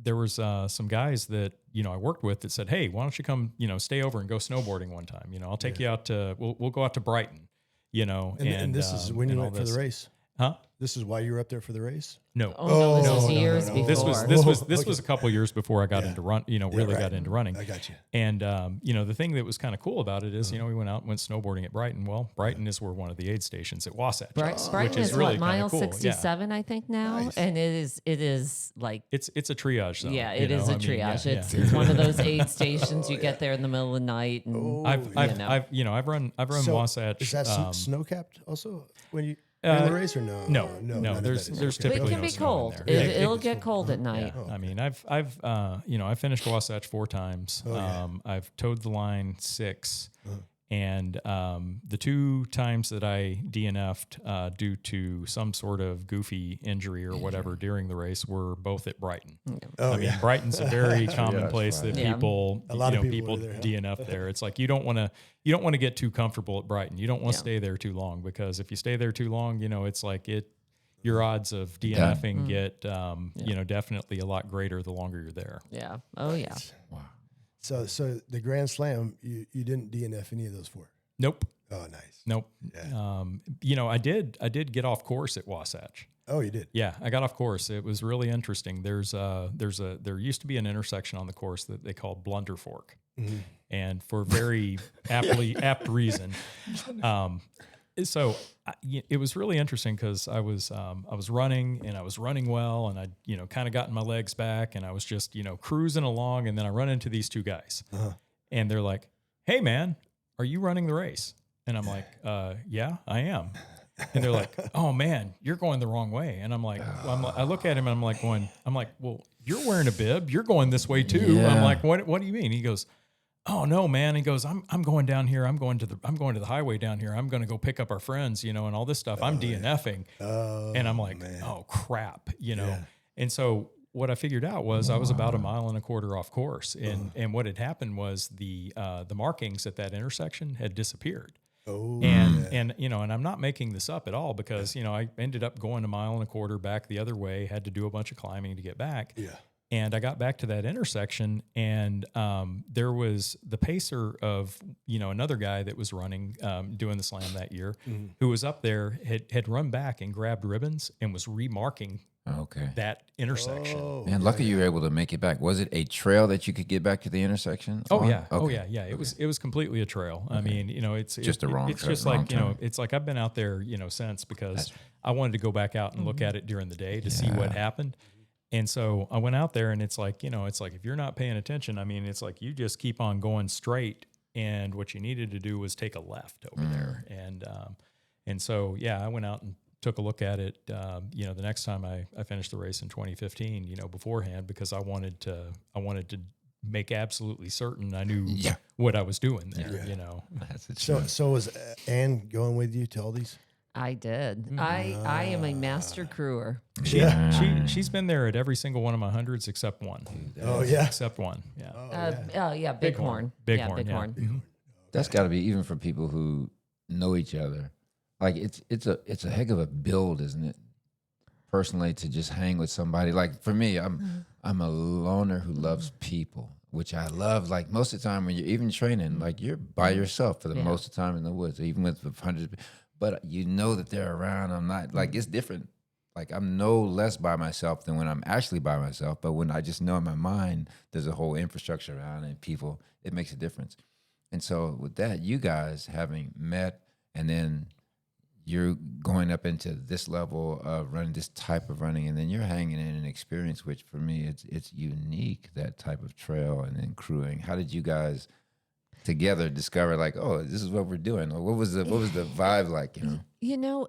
there was some guys that, I worked with that said, hey, why don't you come, stay over and go snowboarding one time? I'll take you out to, we'll go out to Brighton, And this is when you went for the race. Huh? This is why you were up there for the race. No. Oh, no, this is no, years no. before. This was a couple of years before I got into run, really got into running. I got you. And, the thing that was kind of cool about it is, we went snowboarding at Brighton. Well, Brighton is where one of the aid stations at Wasatch is, Brighton which is really what, mile kinda cool. 67, I think now, Nice. and it is like It's a triage zone. yeah, it is a triage. Yeah. It's one of those aid stations you get there in the middle of the night, and I've run So, Wasatch. Is that snow capped also when you in the race or no? No. none of that There's is. there's Okay. but it typically can no be snow cold. in there. It'll get cold at night. I mean, I've finished Wasatch 4 times. Oh, yeah. I've towed the line 6, And the 2 times that I DNF'd due to some sort of goofy injury or whatever during the race were both at Brighton. Oh, I mean, Brighton's a very common that's place right. that Yeah. people, A lot of people people are there, huh? DNF there. It's like you don't want to get too comfortable at Brighton. You don't want to Yeah. stay there too long, because if you stay there too long, it's like your odds of DNFing get definitely a lot greater the longer you're there. Yeah. Oh yeah. Wow. So the Grand Slam, you didn't DNF any of those 4. Nope. Oh, nice. Nope. Yeah. I did get off course at Wasatch. Oh, you did. Yeah, I got off course. It was really interesting. There used to be an intersection on the course that they called Blunder Fork, and for very apt reason. So it was really interesting because I was running, and I was running well, and I kind of gotten my legs back, and I was just cruising along, and then I run into these 2 guys, and they're like, "Hey man, are you running the race?" And I'm like, "Yeah, I am." And they're like, "Oh man, you're going the wrong way." And I'm like, I look at him and I'm like, "Well, you're wearing a bib. You're going this way too." Yeah. I'm like, "What do you mean?" He goes, "Oh no, man." He goes, I'm going down here. I'm going to the highway down here. I'm going to go pick up our friends, and all this stuff. I'm DNFing." Oh, And I'm like, man. "Oh crap," Yeah. And so what I figured out was I was about 1.25 miles off course, and what had happened was the markings at that intersection had disappeared. Oh, And I'm not making this up at all, because I ended up going 1.25 miles back the other way, had to do a bunch of climbing to get back. yeah. And I got back to that intersection, and there was the pacer of another guy that was running, doing the slam that year, who was up there, had run back and grabbed ribbons and was remarking Okay. that intersection. Oh, Man, lucky you were able to make it back. Was it a trail that you could get back to the intersection? Oh on? yeah, Okay. It was completely a trail. I mean, it's Just the wrong It's trail- just wrong like turn. it's like I've been out there since, because I wanted to go back out and look at it during the day to see what happened. And so I went out there, and it's like if you're not paying attention, I mean, it's like you just keep on going straight, and what you needed to do was take a left over there, and so I went out and took a look at it. The next time I finished the race in 2015, beforehand, because I wanted to make absolutely certain I knew what I was doing there. That's a So was Ann going with you to all these? I did. I am a master crewer. She's been there at every single one of my hundreds except one. Oh, yeah. Except one. Yeah. Bighorn. Bighorn, yeah. Bighorn. That's got to be, even for people who know each other. Like it's a heck of a build, isn't it? Personally, to just hang with somebody. Like for me, I'm a loner who loves people, which I love. Like most of the time when you're even training, like you're by yourself for the most of the time in the woods, even with hundreds. But you know that they're around. I'm not like, it's different. Like I'm no less by myself than when I'm actually by myself. But when I just know in my mind there's a whole infrastructure around and people, it makes a difference. And so with that, you guys having met, and then you're going up into this level of running, this type of running, and then you're hanging in an experience which for me it's unique, that type of trail and then crewing. How did you guys together discover, like, oh, this is what we're doing? Or what was the vibe like,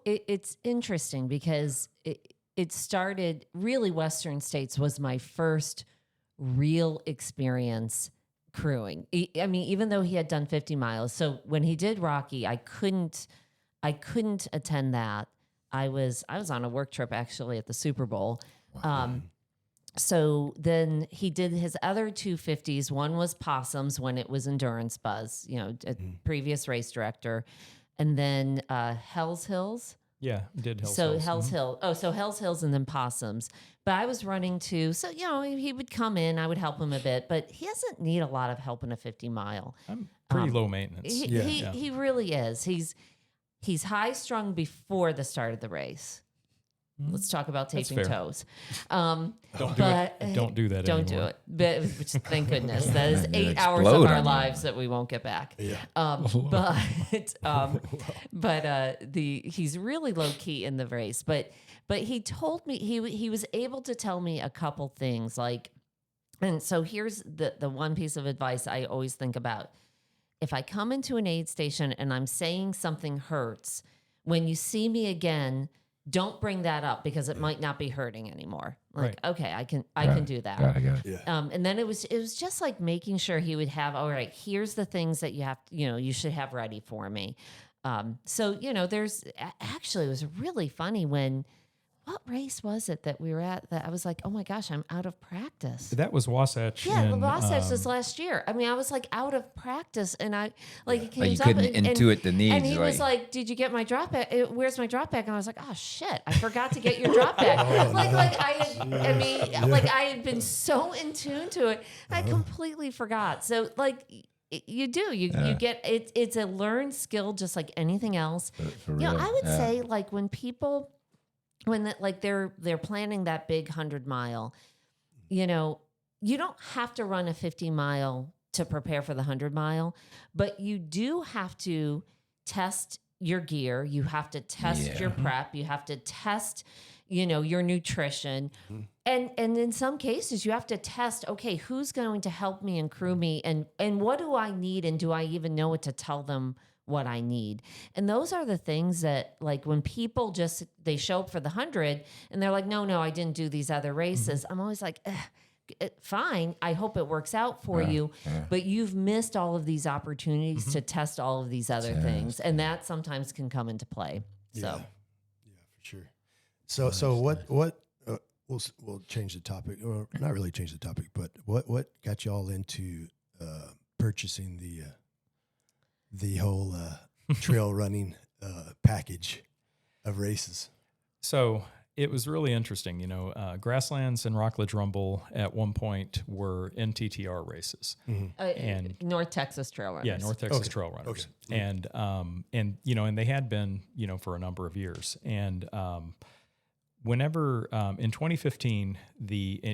It's interesting because it started, really, Western States was my first real experience crewing. I mean, even though he had done 50 miles. So when he did Rocky, I couldn't attend that. I was on a work trip actually at the Super Bowl. So then he did his other 250s. One was Possums when it was Endurance Buzz, a previous race director. And then Hell's Hills. Yeah, did Hell's So Hills. Hell's Hill. Oh, so Hell's Hills and then Possums. But I was running too. So, he would come in. I would help him a bit. But he doesn't need a lot of help in a 50 mile. I'm pretty low maintenance. He really is. He's high strung before the start of the race. Let's talk about taping fair. toes. Don't do it. Don't do that Don't anymore. do it. But thank goodness. That is 8 hours explode of on our you. lives that we won't get back. Yeah. He's really low key in the race. But he told me he was able to tell me a couple things, like, and so here's the one piece of advice I always think about. If I come into an aid station and I'm saying something hurts, when you see me again, don't bring that up because it might not be hurting anymore. Like, Right. okay, I can do that. Got it. Yeah. And then it was just like making sure he would have, all right, here's the things that you should have ready for me. So, actually it was really funny what race was it that we were at that I was like, oh my gosh, I'm out of practice. That was Wasatch. Yeah, the in, Wasatch this last year. I mean, I was like out of practice, and I like it came Like you up couldn't intuit the needs. and he was like, "Did you get my drop bag? Where's my drop bag?" And I was like, "Oh shit, I forgot to get your drop bag." I had been so in tune to it, I completely forgot. So you get it. It's a learned skill, just like anything else. For You know, real. I would say like when people they're planning that big 100-mile, you don't have to run a 50-mile to prepare for the 100-mile, but you do have to test your gear. You have to test your prep. You have to test, your nutrition. And in some cases you have to test, okay, who's going to help me and crew me and what do I need? And do I even know what to tell them what I need? And those are the things that, like, when people they show up for the 100 and they're like, no, I didn't do these other races. I'm always like, fine. I hope it works out for you, but you've missed all of these opportunities to test all of these other things. And that sometimes can come into play. So, Yeah, for sure. So what, we'll change the topic, or not really change the topic, but what got you all into, purchasing the whole trail running package of races? So it was really interesting. Grasslands and Rockledge Rumble at one point were NTTR races. And North Texas Trail Runners. yeah, North Texas Trail Runners. Okay. And they had been, for a number of years. And whenever in 2015,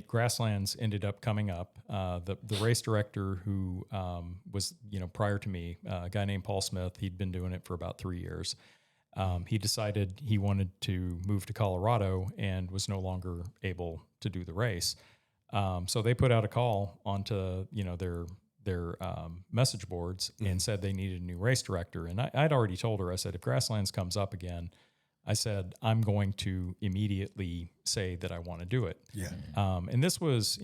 Grasslands ended up coming up, the race director who was, prior to me, a guy named Paul Smith, he'd been doing it for about 3 years. He decided he wanted to move to Colorado and was no longer able to do the race. So they put out a call onto, their message boards and said they needed a new race director. And I'd already told her, I said, if Grasslands comes up again, I said, I'm going to immediately say that I want to do it. Yeah. And this was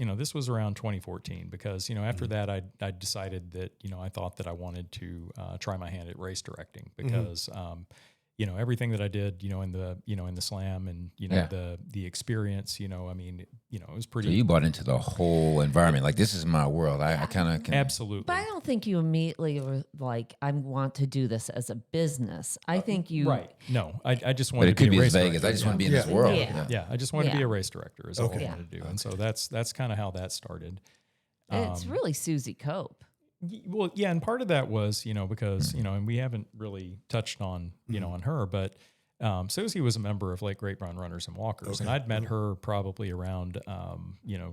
around 2014 because, after that I decided that, I thought that I wanted to try my hand at race directing because, everything that I did, in the slam and, the experience, it was pretty. So you bought into the whole environment. Like, this is my world. I kind of can. Absolutely. But I don't think you immediately were like, I want to do this as a business. I think you... Right. No, I just But wanted it to could be be a as race vague as director. I just want to be in this Yeah. world. Yeah. Yeah, I just wanted to be Yeah. a race director is all I Okay. wanted to do. And so that's kind of how that started. It's really Susie Cope. Well, yeah, and part of that was, because, and we haven't really touched on, on her, but Susie was a member of Lake Grapevine Runners and Walkers, and I'd met her probably around,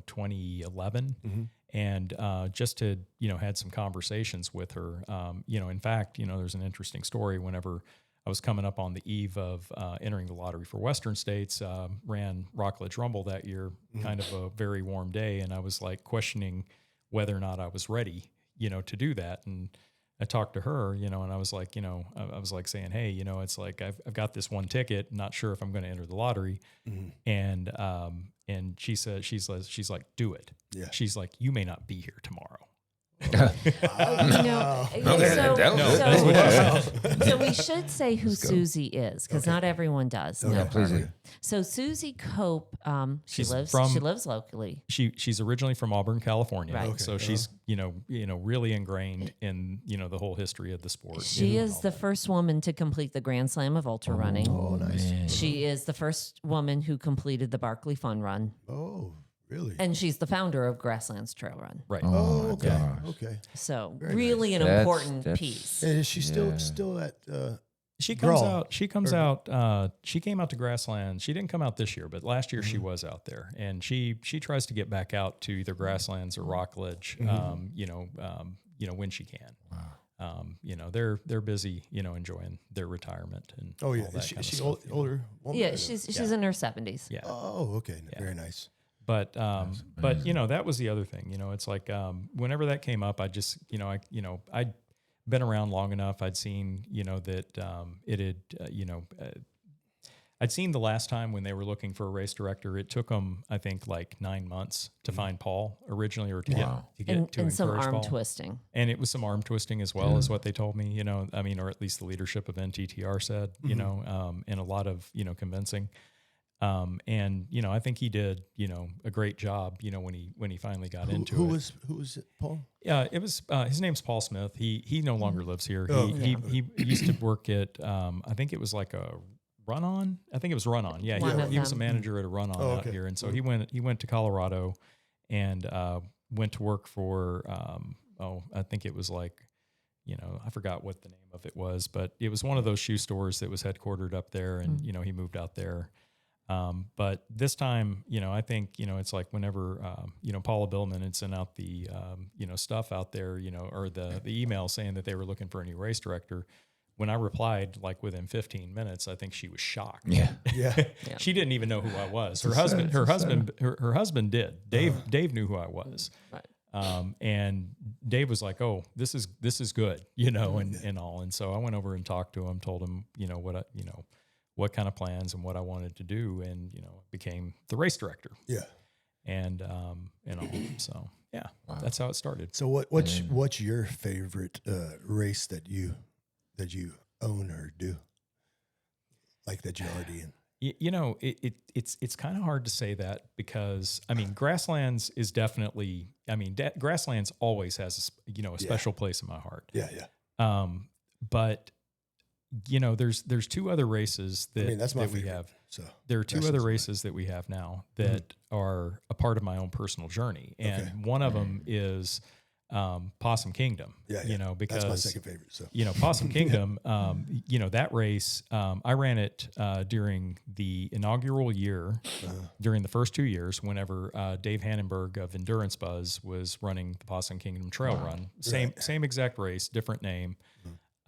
2011, and just had, had some conversations with her. In fact, there's an interesting story. Whenever I was coming up on the eve of entering the lottery for Western States, ran Rockledge Rumble that year, kind of a very warm day, and I was like questioning whether or not I was ready, to do that. And I talked to her, and I was like, I was like saying, hey, it's like I've got this one ticket, not sure if I'm going to enter the lottery, and she said she's like, do it. Yeah. She's like, you may not be here tomorrow. So we should say who Susie is because not everyone does. Okay. know Please her. do. So Susie Cope, she She's lives locally. She's originally from Auburn, California. Right. So she's, really ingrained in, the whole history of the sport. She is the first woman to complete the Grand Slam of ultra running. Oh, nice. She is the first woman who completed the Barkley Fun Run, Oh, really? and she's the founder of Grasslands Trail Run. Right. Oh, my okay. gosh. Okay. So Very really an That's- important that's- piece. And is she still at She comes Draw. out. She comes out. She came out to Grasslands. She didn't come out this year, but last year she was out there, and she tries to get back out to either Grasslands or Rockledge. When she can. Wow. They're busy. Enjoying their retirement and Oh yeah, all that is she, kind is of she stuff, older woman? Yeah, she's in her 70s. Yeah. Oh, okay. Very nice. But that was the other thing. It's like whenever that came up, I just I'd been around long enough. I'd seen that it had I'd seen the last time when they were looking for a race director, it took them, I think, like 9 months to find Paul originally, or to get to and some encourage arm Paul. twisting. And it was some arm twisting as well, is what they told me, you know, I mean, or at least the leadership of NTTR said, you know, and a lot of, you know, convincing. And, you know, I think he did, you know, a great job, you know, when he finally got into it. Who was it, Paul? Yeah, it was, his name's Paul Smith. He no longer lives here. Oh, He used to work at, I think it was like a Run On. I think it was Run On. Yeah. He was a manager at a Run On out here. And so he went to Colorado and, went to work for, I think it was like, you know, I forgot what the name of it was, but it was one of those shoe stores that was headquartered up there, and, you know, he moved out there. But this time, you know, I think, you know, it's like whenever, you know, Paula Billman had sent out the, you know, stuff out there, you know, or the email saying that they were looking for a new race director. When I replied, like within 15 minutes, I think she was shocked. Yeah. She didn't even know who I was. Her husband did. Dave knew who I was. Right. And Dave was like, "Oh, this is good," you know, and all. And so I went over and talked to him, told him, you know, what kind of plans and what I wanted to do, and, you know, became the race director. Yeah. And all. So yeah, that's how it started. So what's your favorite race that you own or do, like that you're already in? You know, it's kind of hard to say that, because, I mean, Grasslands is definitely, I mean, Grasslands always has, you know, a special place in my heart. Yeah. But, you know, there's two other races that, that's my that we favorite. have. So There are two other races that we have now that are a part of my own personal journey. And one of them is Possum Kingdom, you know, because that's my second favorite. So, you know, Possum Kingdom, you know, that race, I ran it during the inaugural year, during the first 2 years, whenever Dave Hannenberg of Endurance Buzz was running the Possum Kingdom Trail Run. Same exact race, different name.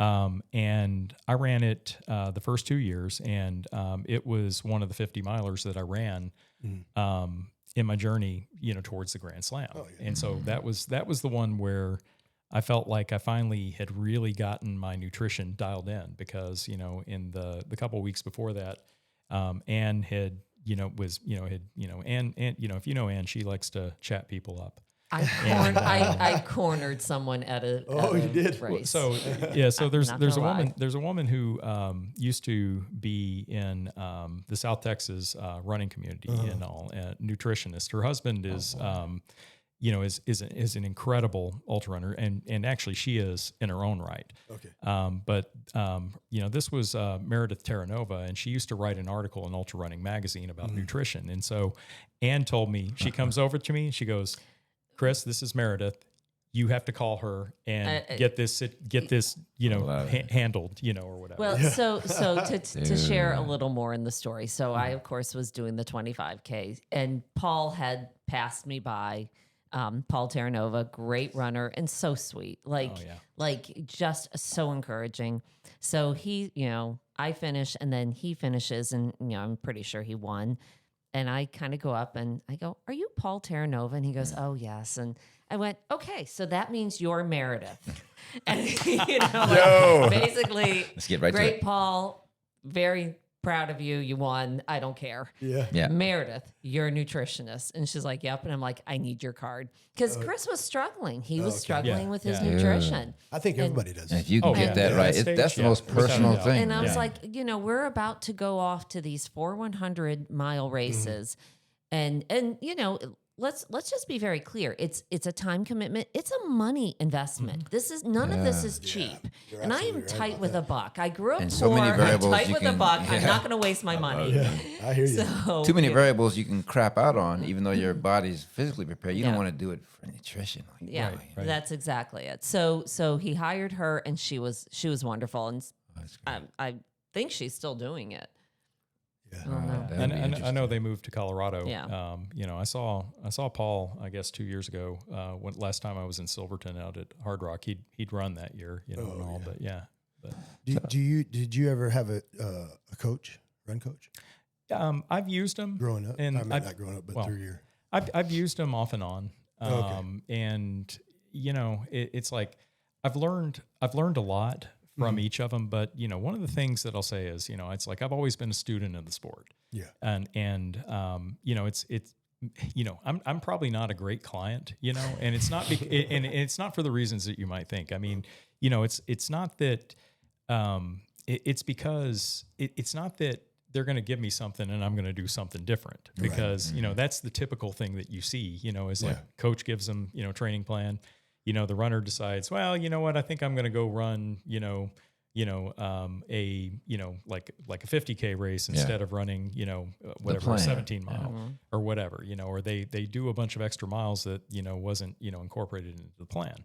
And I ran it the first 2 years, and it was one of the 50 milers that I ran in my journey, you know, towards the Grand Slam. And so that was the one where I felt like I finally had really gotten my nutrition dialed in, because, you know, in the couple of weeks before that, Ann had, you know, Ann, you know, if you know Ann, she likes to chat people up. I cornered someone at a you did? race. So yeah, so there's a lie. woman who used to be in the South Texas running community and all, nutritionist. Her husband is you know, is an incredible ultra runner, and actually she is in her own right. But you know, this was Meredith Terranova, and she used to write an article in Ultra Running magazine about nutrition. And so Ann told me, she comes over to me and she goes, "Chris, this is Meredith. You have to call her and get this, you know, handled, you know, or whatever." Well, so to share a little more in the story. So I, of course, was doing the 25K, and Paul had passed me by. Paul Terranova, great runner and so sweet, like just so encouraging. So he, you know, I finish and then he finishes, and, you know, I'm pretty sure he won. And I kind of go up and I go, "Are you Paul Terranova?" And he goes, "Oh, yes." And I went, "Okay, so that means you're Meredith." And, you know, like, basically, Let's get right to great it. Paul, very proud of you. You won. I don't care. Yeah. Meredith, you're a nutritionist. And she's like, "Yep." And I'm like, "I need your card." Because Chris was struggling. He was struggling with his nutrition. I think everybody does. And if you can get that right, that's the most personal thing. And I was like, you know, we're about to go off to these 100-mile races. And you know, let's just be very clear. It's a time commitment. It's a money investment. This is none of this is cheap. And I am tight with a buck. I grew up And poor. so many I'm variables tight you with a can- buck. I'm yeah. not going to waste my money. I hear you. So, Too many variables you can crap out on, even though your body's physically prepared. You don't want to do it for nutrition. Like, yeah, that's exactly it. So he hired her, and she was wonderful, and I think she's still doing it. I don't know. And I know they moved to Colorado. Yeah. You know, I saw Paul, I guess 2 years ago, when last time I was in Silverton out at Hard Rock. He'd run that year, you know, and all. But yeah. But Did you ever have a coach, run coach, I've used them growing up? and I mean, not growing up, but through your. I've used them off and on. And you know, it's like I've learned a lot from each of them. But, one of the things that I'll say is, it's like, I've always been a student of the sport. Yeah. And I'm probably not a great client, and it's not, and it's not for the reasons that you might think. I mean, it's not that, it's because it's not that they're going to give me something and I'm going to do something different, because, that's the typical thing that you see, is like coach gives them, training plan, the runner decides, well, you know what, I think I'm going to go run, like a 50K race instead of running, whatever, a 17 mile or whatever, or they do a bunch of extra miles that, wasn't, incorporated into the plan.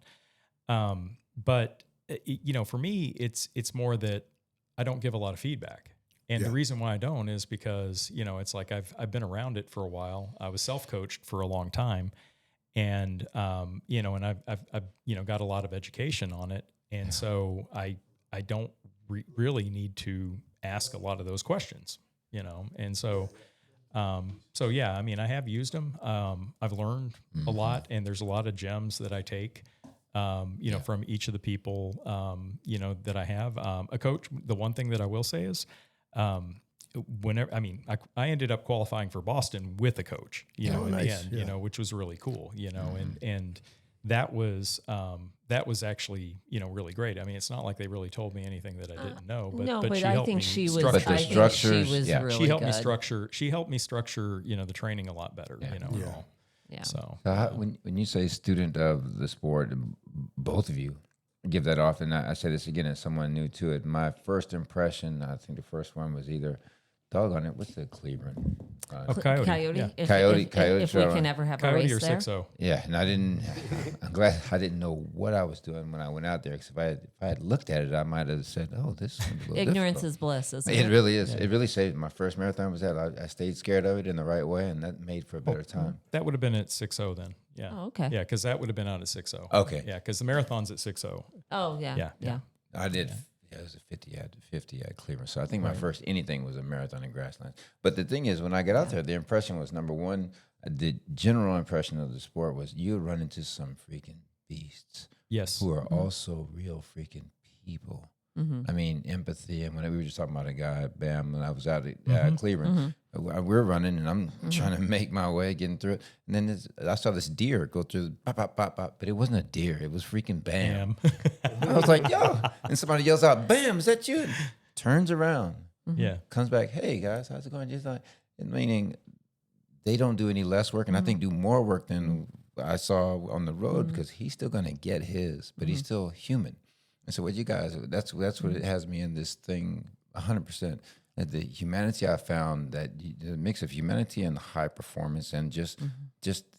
But for me, it's more that I don't give a lot of feedback. And the reason why I don't is because, it's like I've been around it for a while. I was self-coached for a long time, and and I've got a lot of education on it. And so I don't really need to ask a lot of those questions, And so, yeah, I mean, I have used them. I've learned a lot, and there's a lot of gems that I take, from each of the people, that I have. A coach, the one thing that I will say is, whenever, I ended up qualifying for Boston with a coach, in the end, which was really cool, and that was actually, really great. I mean, it's not like they really told me anything that I didn't know, but she I helped think me she was, structure. But the structures, really She helped me good. structure. She helped me structure, the training a lot better, and all. Yeah. So when you say student of the sport, both of you give that off, and I say this again as someone new to it. My first impression, I think the first one was either, doggone it, what's the Cleveland? Coyote. Coyote. Yeah. Coyote If we can ever have a Coyote race or there. 6-0. Yeah, and I'm glad I didn't know what I was doing when I went out there, because if I had looked at it, I might have said, "Oh, this is a little Ignorance difficult." is bliss, isn't It it? really is. It really saved my first marathon. Was that I stayed scared of it in the right way, and that made for a better time. That would have been at 6-0 then. Yeah. Oh, okay. Yeah, because that would have been out at 6-0. Okay. Yeah, because the marathon's at 6-0. Oh, yeah. Yeah. I did. Yeah, it was a 50 at Cleveland. So I think my first anything was a marathon in grasslands. But the thing is, when I got out there, the impression was, number one, the general impression of the sport was you run into some freaking beasts. Yes. Who are also real freaking people. I mean, empathy. And when we were just talking about a guy at BAM, and I was out at Cleveland, we're running, and I'm trying to make my way, getting through it. And then I saw this deer go through, pop, pop, pop, pop, but it wasn't a deer. It was freaking BAM. I was like, yo. And somebody yells out, BAM, is that you? And turns around. Yeah. Comes back, hey, guys, how's it going? Just like, meaning they don't do any less work, and I think do more work than I saw on the road, because he's still going to get his, but he's still human. And so what you guys, that's what it has me in this thing 100%. That the humanity I found, that the mix of humanity and high performance, and just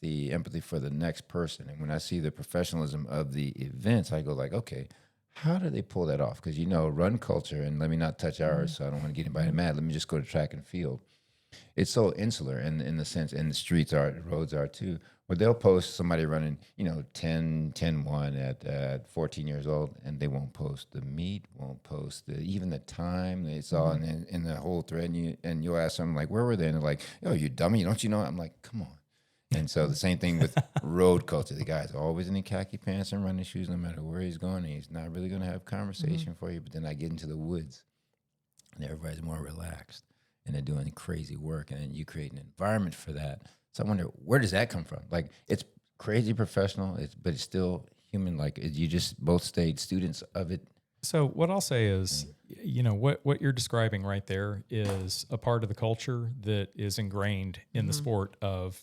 the empathy for the next person. And when I see the professionalism of the events, I go like, okay, how do they pull that off? Because run culture, and let me not touch ours, so I don't want to get anybody mad. Let me just go to track and field. It's so insular, and in the sense, and the streets are, the roads are too, where they'll post somebody running, 10-1 at 14 years old, and they won't post the meet, won't post even the time they saw in the whole thread, and you'll ask them, like, where were they? And they're like, oh, you dummy, don't you know? I'm like, come on. And so the same thing with road culture. The guy's always in the khaki pants and running shoes, no matter where he's going, and he's not really going to have conversation for you. But then I get into the woods, and everybody's more relaxed, and they're doing crazy work, and then you create an environment for that. So I wonder, where does that come from? Like, it's crazy professional, but it's still human. Like, you just both stayed students of it. So what I'll say is, what you're describing right there is a part of the culture that is ingrained in the sport of,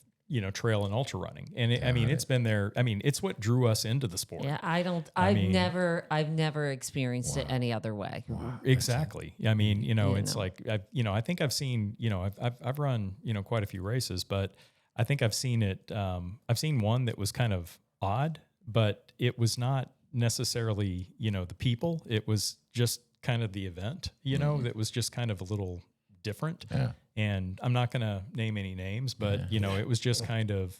trail and ultra running. And it's been there. I mean, it's what drew us into the sport. Yeah, I've never experienced it any other way. Exactly. I mean, it's like, I think I've seen, I've run, quite a few races, but I think I've seen it. I've seen one that was kind of odd, but it was not necessarily, the people. It was just kind of the event, that was just kind of a little different. Yeah. And I'm not going to name any names, but it was just kind of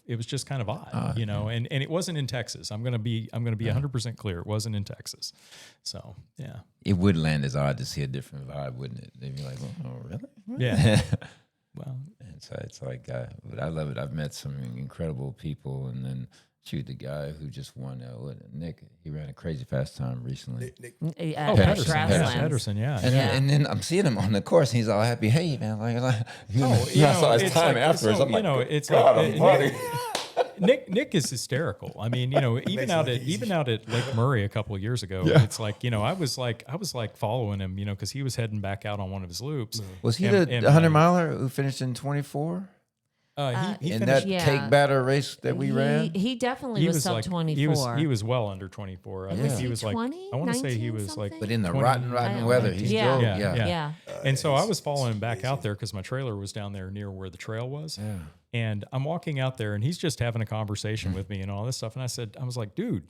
odd, and it wasn't in Texas. I'm going to be 100% clear. It wasn't in Texas. So, yeah. It would land as odd to see a different vibe, wouldn't it? They'd be like, oh, really? Yeah. Well, And so it's like, but I love it. I've met some incredible people, and then shoot, the guy who just won, Nick, he ran a crazy fast time recently. Yeah, Pedersen, grasslands. Pedersen, yeah. And then I'm seeing him on the course, and he's all happy. Hey, man, like Oh, I saw his time afterwards. I'm like, it's God, like I'm funny. Nick is hysterical. I mean, even out at Lake Murray a couple of years ago, it's like, I was like following him, because he was heading back out on one of his loops. Was he And- the and, 100 miler who finished in 24 he in finished. that Yeah. cake batter race that we ran? He definitely was sub like 24. he was well under 24. I think Was he he was like 20, I want to say he 19 was like something? But in the 20, rotten weather, he Yeah. drove. Yeah, Yeah. yeah. And so I was following him back out there because my trailer was down there near where the trail was. Yeah. And I'm walking out there and he's just having a conversation with me and all this stuff. And I was like, dude,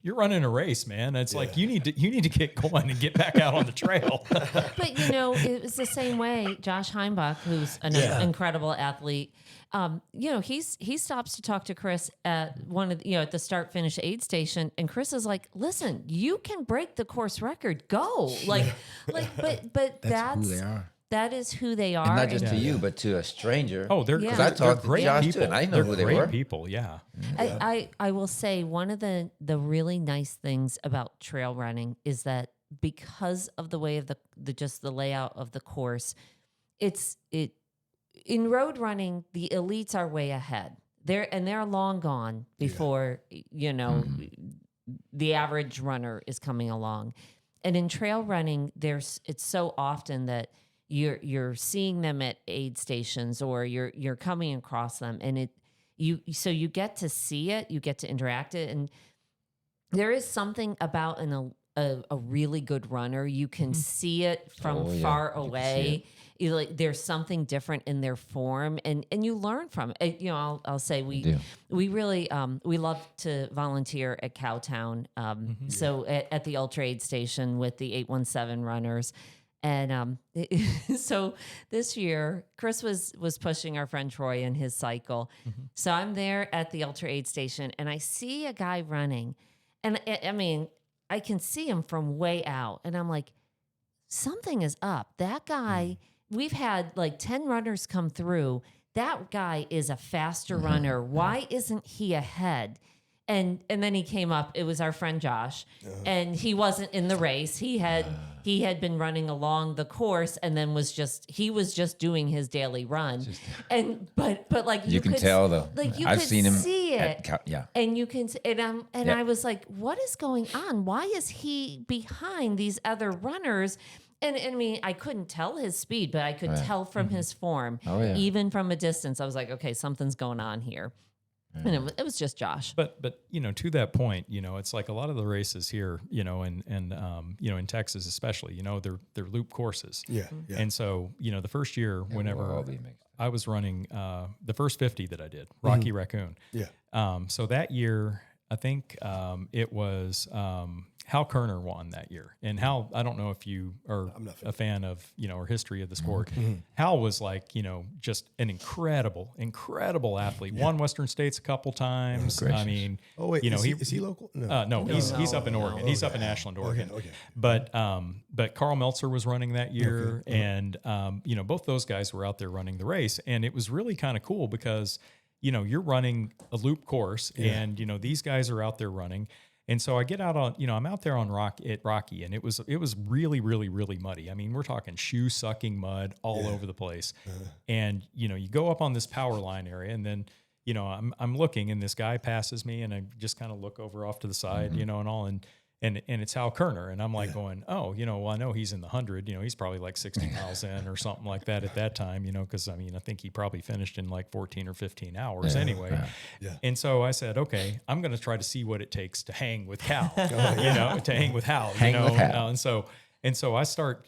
you're running a race, man. It's like, you need to get going and get back out on the trail. But it was the same way. Josh Heimbach, who's an incredible athlete, he stops to talk to Chris at one of at the start finish aid station, and Chris is like, "Listen, you can break the course record. Go!" But that's who they are. That is who they are. And not just and to you, but to a stranger. Oh, they're Yeah. Because I they're talked to great Josh people. too, and I know They're who they great were. people, yeah. I will say one of the really nice things about trail running is that because of the way of the just the layout of the course, in road running, the elites are way ahead. They're long gone before the average runner is coming along. And in trail running, it's so often that you're seeing them at aid stations or you're coming across them, and you get to see it, you get to interact it, and there is something about a really good runner. You can see it from far away. There's something different in their form, and you learn from it. I'll say we really we love to volunteer at Cowtown. So at the Ultra Aid Station with the 817 runners. And so this year, Chris was pushing our friend Troy in his cycle. So I'm there at the Ultra Aid Station, and I see a guy running. And I mean, I can see him from way out. And I'm like, something is up. That guy, we've had like 10 runners come through. That guy is a faster runner. Why isn't he ahead? And then he came up. It was our friend Josh, and he wasn't in the race. He had been running along the course, and then was just doing his daily run. But like You can tell though. like you I've could seen him see it, yeah. and you can and Yeah. I was like, what is going on? Why is he behind these other runners? And I mean, I couldn't tell his speed, but I could tell from his form, even from a distance. I was like, okay, something's going on here. And it was just Josh. But to that point, it's like a lot of the races here, and in Texas especially, they're loop courses. Yeah. And so, the first year, whenever all be mixed. I was running the first 50 that I did, Rocky Raccoon. Yeah. So that year, I think it was Hal Kerner won that year. And Hal, I don't know if you are a fan of, or history of the sport. Hal was like, just an incredible athlete. Won Western States a couple times. I mean, Oh wait, is he local? No. no, he's up in Oregon. He's up in Ashland, Oregon. Okay. But Carl Meltzer was running that year, and both those guys were out there running the race, and it was really kind of cool because you're running a loop course, and these guys are out there running. And so I get out on, I'm out there on Rocky, and it was really, really, really muddy. I mean, we're talking shoe sucking mud all over the place. And, you go up on this power line area, and then, I'm looking, and this guy passes me, and I just kind of look over off to the side, and all, and it's Hal Kerner. And I'm like going, oh, well, I know he's in the 100, he's probably like 60 miles in or something like that at that time, because I mean, I think he probably finished in like 14 or 15 hours anyway. Yeah. And so I said, okay, I'm going to try to see what it takes to hang with Cal, to hang with Hal, Hang with Hal. And so I start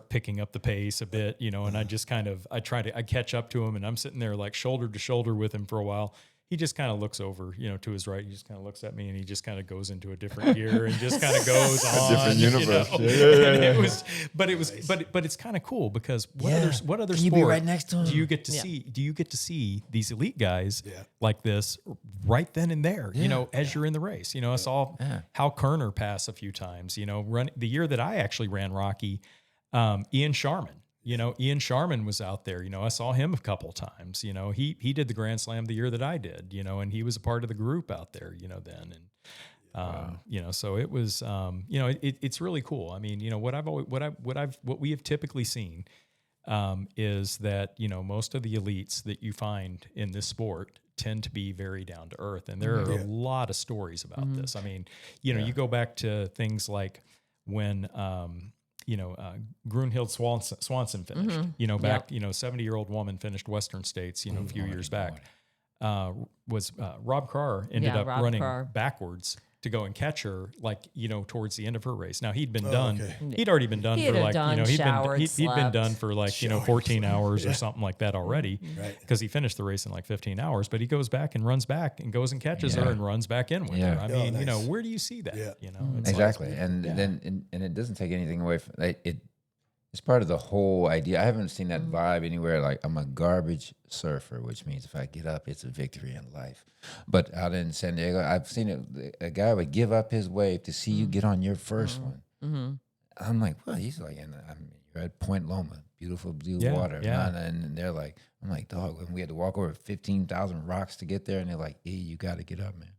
picking up the pace a bit, and I just I catch up to him, and I'm sitting there like shoulder to shoulder with him for a while. He just kind of looks over, to his right. He just kind of looks at me, and he just kind of goes into a different gear and just kind of goes on. Different universe. But it's kind of cool because what other Can you sport be right next to him? do you get to see? Do you get to see these elite guys like this right then and there? As you're in the race. I saw Hal Kerner pass a few times. The year that I actually ran Rocky, Ian Sharman. You know, Ian Sharman was out there. You know, I saw him a couple times. You know, he did the Grand Slam the year that I did. You know, and he was a part of the group out there. You know, then and you know, so it was you know, it's really cool. I mean, you know, what we have typically seen is that, you know, most of the elites that you find in this sport tend to be very down to earth, and there are a lot of stories about this. I mean, you know, you go back to things like when you know, Grunhild Swanson finished, you know, back, you know, 70-year-old woman finished Western States, you know, a few years back. Was Rob Carr ended up running backwards to go and catch her, like, you know, towards the end of her race. Now he'd been done. Okay. He'd already been done for like, you know, he'd been done for like, you know, 14 hours or something like that already, because he finished the race in like 15 hours. But he goes back and runs back and goes and catches her and runs back in with her. I mean, you know, where do you see that? You know, it's exactly. like, and then and it doesn't take anything away from it. It's part of the whole idea. I haven't seen that vibe anywhere. Like, I'm a garbage surfer, which means if I get up, it's a victory in life. But out in San Diego, I've seen it. A guy would give up his wave to see you get on your first one. I'm like, well, he's like, you're at Point Loma, beautiful blue water. And they're like, I'm like, dog, and we had to walk over 15,000 rocks to get there. And they're like, you got to get up, man.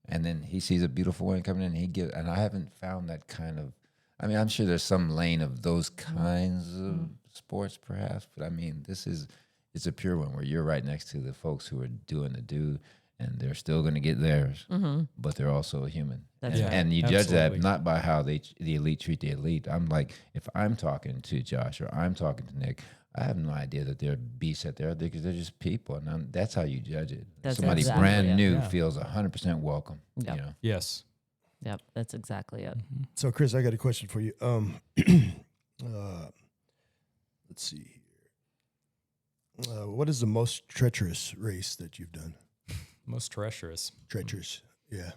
And then he sees a beautiful wind coming in, and I haven't found that kind of, I mean, I'm sure there's some lane of those kinds of sports, perhaps, but I mean, it's a pure one where you're right next to the folks who are doing the do, and they're still going to get theirs, but they're also a human. And you judge that not by how the elite treat the elite. I'm like, if I'm talking to Josh or I'm talking to Nick, I have no idea that they're beasts at there because they're just people, and that's how you judge it. Somebody brand new feels 100% welcome. You know? Yes. Yep, that's exactly it. So, Chris, I got a question for you. Let's see here. What is the most treacherous race that you've done? Most treacherous. Treacherous, yeah.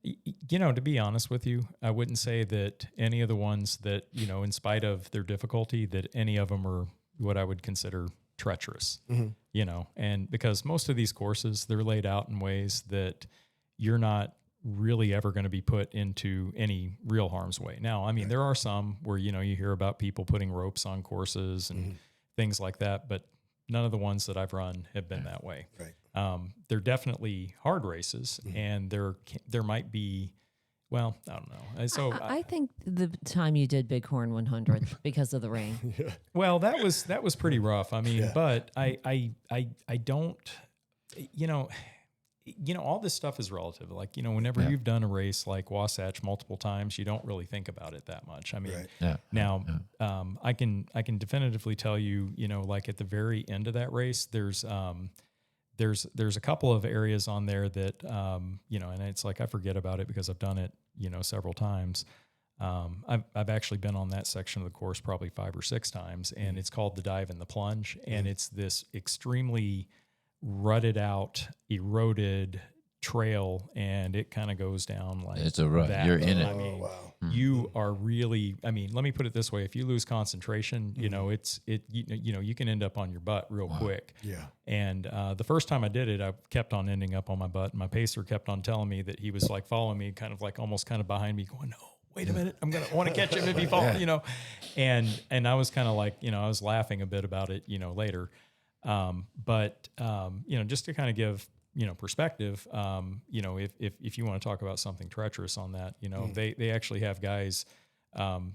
You know, to be honest with you, I wouldn't say that any of the ones that, you know, in spite of their difficulty, that any of them are what I would consider treacherous, you know, and because most of these courses, they're laid out in ways that you're not really ever going to be put into any real harm's way. Now, I mean, there are some where, you know, you hear about people putting ropes on courses and things like that, but none of the ones that I've run have been that way. Right. They're definitely hard races, and there might be, well, I don't know. So I think the time you did Bighorn 100 because of the rain. Well, that was pretty rough. I mean, but I don't, you know, all this stuff is relative. Like, you know, whenever you've done a race like Wasatch multiple times, you don't really think about it that much. I mean, now I can definitively tell you, you know, like at the very end of that race, there's a couple of areas on there that, you know, and it's like, I forget about it because I've done it, you know, several times. I've actually been on that section of the course probably 5 or 6 times, and it's called the dive and the plunge. And it's this extremely rutted out, eroded trail, and it kind of goes down like it's a rut. You're in it. I mean, you are really, I mean, let me put it this way. If you lose concentration, you know, you know, you can end up on your butt real quick. Yeah. And the first time I did it, I kept on ending up on my butt. My pacer kept on telling me that he was like following me, kind of like almost kind of behind me going, no, wait a minute, I want to catch him if he falls, you know? And I was kind of like, you know, I was laughing a bit about it, you know, later. But you know, just to kind of give, you know, perspective, you know, if you want to talk about something treacherous on that, you know, they actually have guys,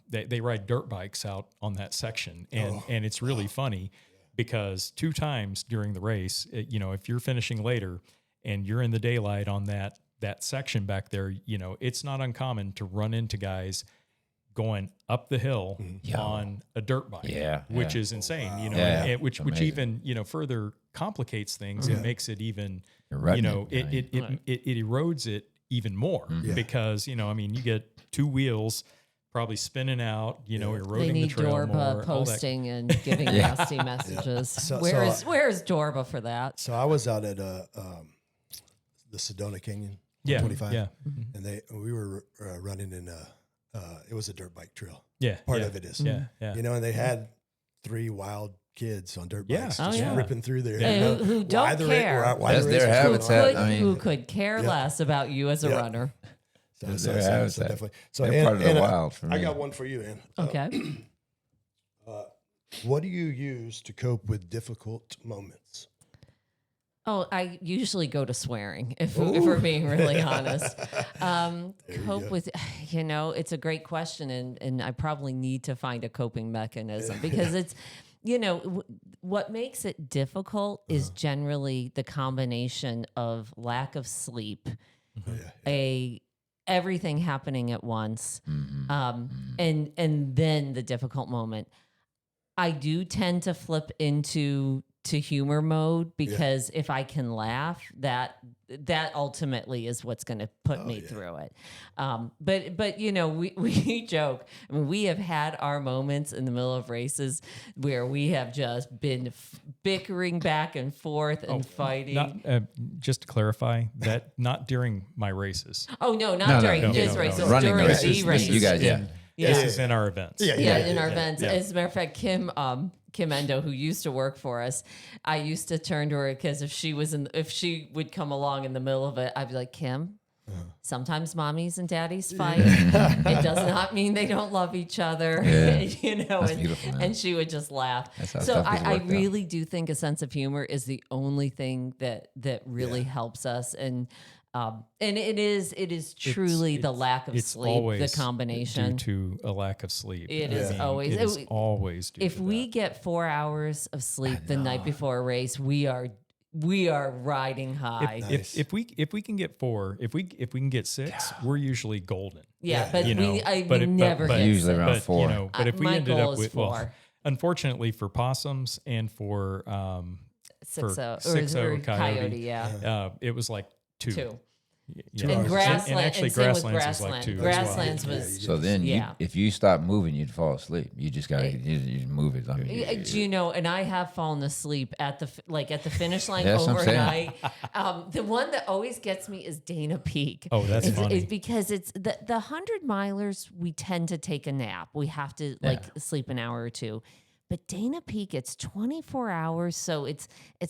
they ride dirt bikes out on that section, and it's really funny because 2 times during the race, you know, if you're finishing later and you're in the daylight on that section back there, you know, it's not uncommon to run into guys going up the hill on a dirt bike, which is insane, you know, which even, you know, further complicates things and makes it even, you know, it erodes it even more because, you know, I mean, you get 2 wheels probably spinning out, you know, eroding the trail more. They need Dorba posting and giving nasty messages. Where is Dorba for that? So I was out at the Sedona Canyon, 25, and we were running in it was a dirt bike trail. Part of it is. You know, and they had 3 wild kids on dirt bikes just ripping through there. Who don't care. That's their habitat. Who could care less about you as a runner. So definitely. So they're part of the wild for me. I got one for you, Ann. Okay. What do you use to cope with difficult moments? Oh, I usually go to swearing if we're being really honest. Cope with, it's a great question. And I probably need to find a coping mechanism because it's, what makes it difficult is generally the combination of lack of sleep, everything happening at once, and then the difficult moment. I do tend to flip into humor mode because if I can laugh, that ultimately is what's going to put me through it. But we joke. I mean, we have had our moments in the middle of races where we have just been bickering back and forth and fighting. Not, just to clarify, that not during my races. Oh no, not during his races. Running During races. the races. You guys, yeah. This is in our events. In our events. As a matter of fact, Kim Endo, who used to work for us, I used to turn to her because if she would come along in the middle of it, I'd be like, Kim, sometimes mommies and daddies fight. It does not mean they don't love each other. That's beautiful, man. And she would just laugh. That's how So stuff is I worked out. really do think a sense of humor is the only thing that really helps us. And it is truly the lack of sleep, the combination. Due to a lack of sleep. It is always. It is always due If to we that. get 4 hours of sleep the night before a race, we are riding high. If we can get 4, if we can get 6, we're usually golden. But we never but hit usually 6. around But 4. but if we My ended goal up is with 4. unfortunately for possums and for 6-0 coyote, it was like 2. 2. Yeah. And grassland, and actually and same with grasslands was like 2. Grasslands was. So then, if you stop moving, you'd fall asleep. You just gotta you move it. I mean, Do you know? And I have fallen asleep at the finish line That's what I'm saying. overnight. The one that always gets me is Dana Peak. Oh, that's funny. It's because it's the 100-milers. We tend to take a nap. We have to sleep an hour or two. But Dana Peak, it's 24 hours, so it's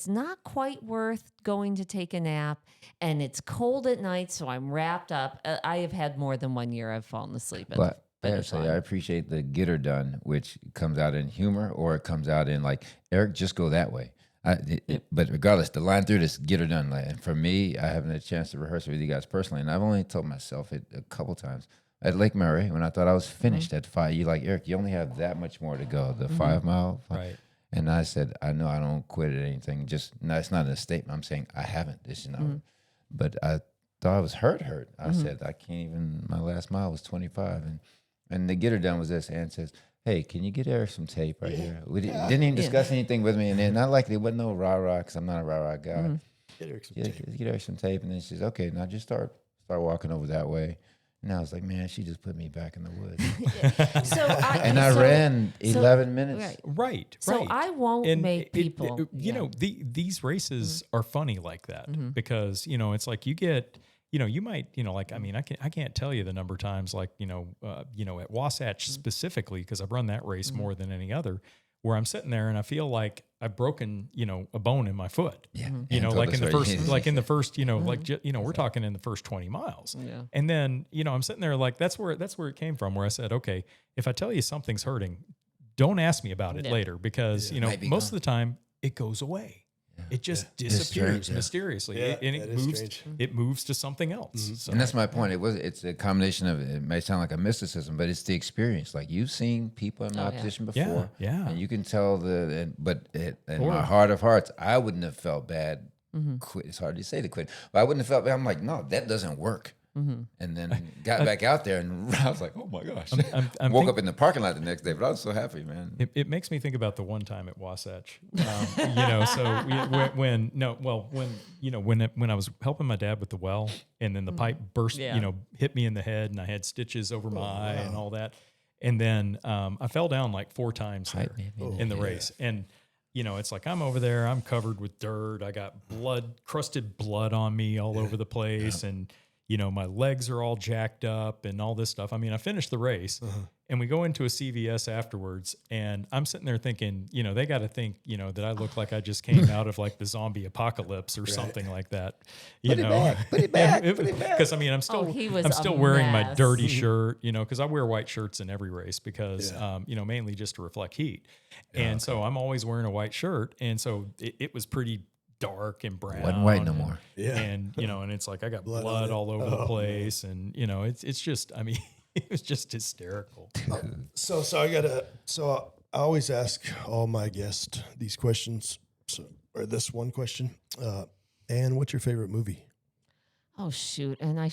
not quite worth going to take a nap. And it's cold at night, so I'm wrapped up. I have had more than 1 year I've fallen asleep at But the I finish line. appreciate the get her done, which comes out in humor or it comes out in like, Eric, just go that way. But regardless, the line through this, get her done. Like, and for me, I haven't had a chance to rehearse with you guys personally, and I've only told myself it a couple times. At Lake Murray, when I thought I was finished at 5, you like, Eric, you only have that much more to go, the 5 mile. Right. And I said, I know I don't quit at anything. No, it's not a statement. I'm saying I haven't. This is not. But I thought I was hurt. I said, I can't even, my last mile was 25. And the get her done was this. Ann says, hey, can you get Eric some tape right here? We didn't even discuss anything with me. And then not likely, it wasn't no rah-rah because I'm not a rah-rah guy. Get Eric some Get Eric some tape. And then she says, okay, now just start walking over that way. And I was like, man, she just put me back in the woods. I ran 11 minutes. Right. So I won't make people. These races are funny like that because it's like you get. You might, like, I mean, I can't tell you the number of times, like, at Wasatch specifically, because I've run that race more than any other, where I'm sitting there and I feel like I've broken, a bone in my foot. Yeah. Like in the first, we're talking in the first 20 miles. Yeah. And then, I'm sitting there like, that's where it came from, where I said, okay, if I tell you something's hurting, don't ask me about it later because, most of the time it goes away. It just disappears mysteriously, and it moves to something else. So. And that's my point. It's a combination of it may sound like a mysticism, but it's the experience. Like you've seen people in my position before, and you can tell in my heart of hearts, I wouldn't have felt bad. Quit. It's hard to say to quit, but I wouldn't have felt bad. I'm like, no, that doesn't work. And then got back out there, and I was like, "Oh my gosh!" I woke up in the parking lot the next day, but I was so happy, man. It makes me think about the one time at Wasatch. So when I was helping my dad with the well, and then the pipe burst, hit me in the head, and I had stitches over my eye and all that, and then I fell down like 4 times there in the race, and. It's like I'm over there, I'm covered with dirt, I got crusted blood on me all over the place, and my legs are all jacked up and all this stuff. I mean, I finished the race And we go into a CVS afterwards, and I'm sitting there thinking, you know, they got to think, you know, that I look like I just came out of like the zombie apocalypse or something like that. You know, put it back. because I mean, I'm still, he was I'm a still wearing my mess. dirty shirt, you know, because I wear white shirts in every race because, Yeah. you know, mainly just to reflect heat. And so I'm always wearing a white shirt, and so it was pretty dark and brown. Wasn't white no and- more. Yeah. And you know, and it's like I got Blood blood, on it. all over Oh, the place, and you know, it's just, I mean, it was just hysterical. So I always ask all my guests these questions. Or this one question. Anne, what's your favorite movie? Oh shoot! And I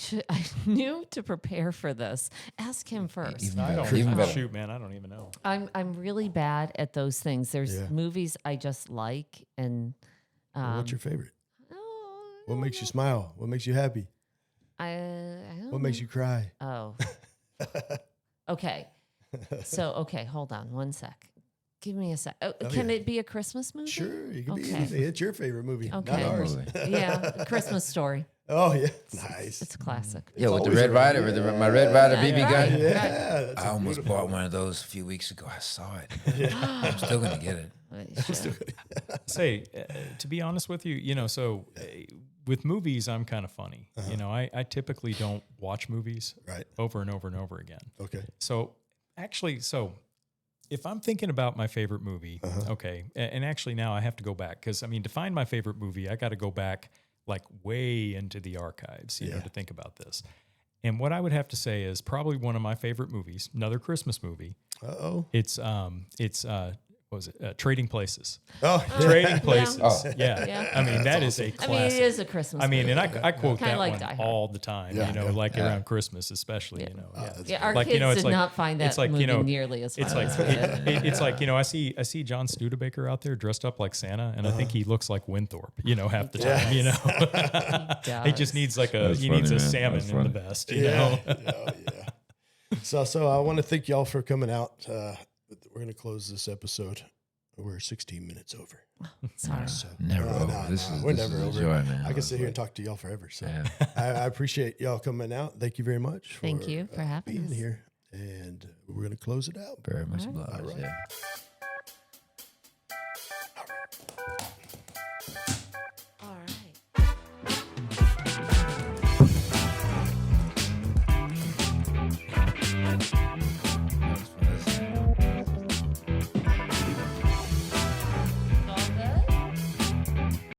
knew to prepare for this. Ask him first. Even I better. don't Even better. shoot, man. I don't even know. I'm really bad at those things. There's Yeah. movies I just like, and What's your favorite? oh, I What don't makes you know. smile? What makes you happy? I don't What makes know. you cry? Oh. Okay. So okay, hold on one sec. Give me a sec. Oh, can yeah. it be a Christmas movie? Sure, you can be Okay. anything. It's your favorite movie, Okay. not ours. Yeah, A Christmas Story. Oh yeah, nice. It's a classic. Yeah, with the always Red around Rider, here. with my Red Rider Yeah, BB right. gun. Yeah, that's I a almost beautiful bought one of those a few weeks ago. I saw it. I'm still gonna get it. Say, to be honest with you, you know, so with movies, I'm kind of funny. You know, I typically don't watch movies Right. over and over and over again. Okay. So actually, if I'm thinking about my favorite movie, Uh-huh. okay, and actually now I have to go back because I mean, to find my favorite movie, I got to go back like way into the archives, you know, Yeah. to think about this. And what I would have to say is probably one of my favorite movies, another Christmas movie. Uh-oh. It's what was it? Trading Places. Oh, Trading Places. Oh. Yeah. Yeah. I mean, that is a I classic. mean, it is a Christmas. I mean, movie. and I quote Kinda that like one Die Hard. all the time, Yeah, you know, yeah. like around Christmas, especially, you know. Yeah. Yeah, our Like, kids you know, it's did like- not find that it's like, movie you know, nearly as fun. It's like as we did. it's like, you know, I see John Studebaker out there dressed up like Santa, and I think he looks like Winthorpe, you know, half the time. You know, he just needs like That's he needs funny, a man. salmon That's in the funny. vest, you know. yeah. So I want to thank y'all for coming out. We're going to close this episode. We're 16 minutes over. Sorry. So, Never over. no, This no, is we're this never is a over. joy, man. I can sit here and talk to y'all forever. So Yeah. I appreciate y'all coming out. Thank you very much. Thank you for having being us. here. And we're going to close it out. Very much All right. obliged. All right. Yeah.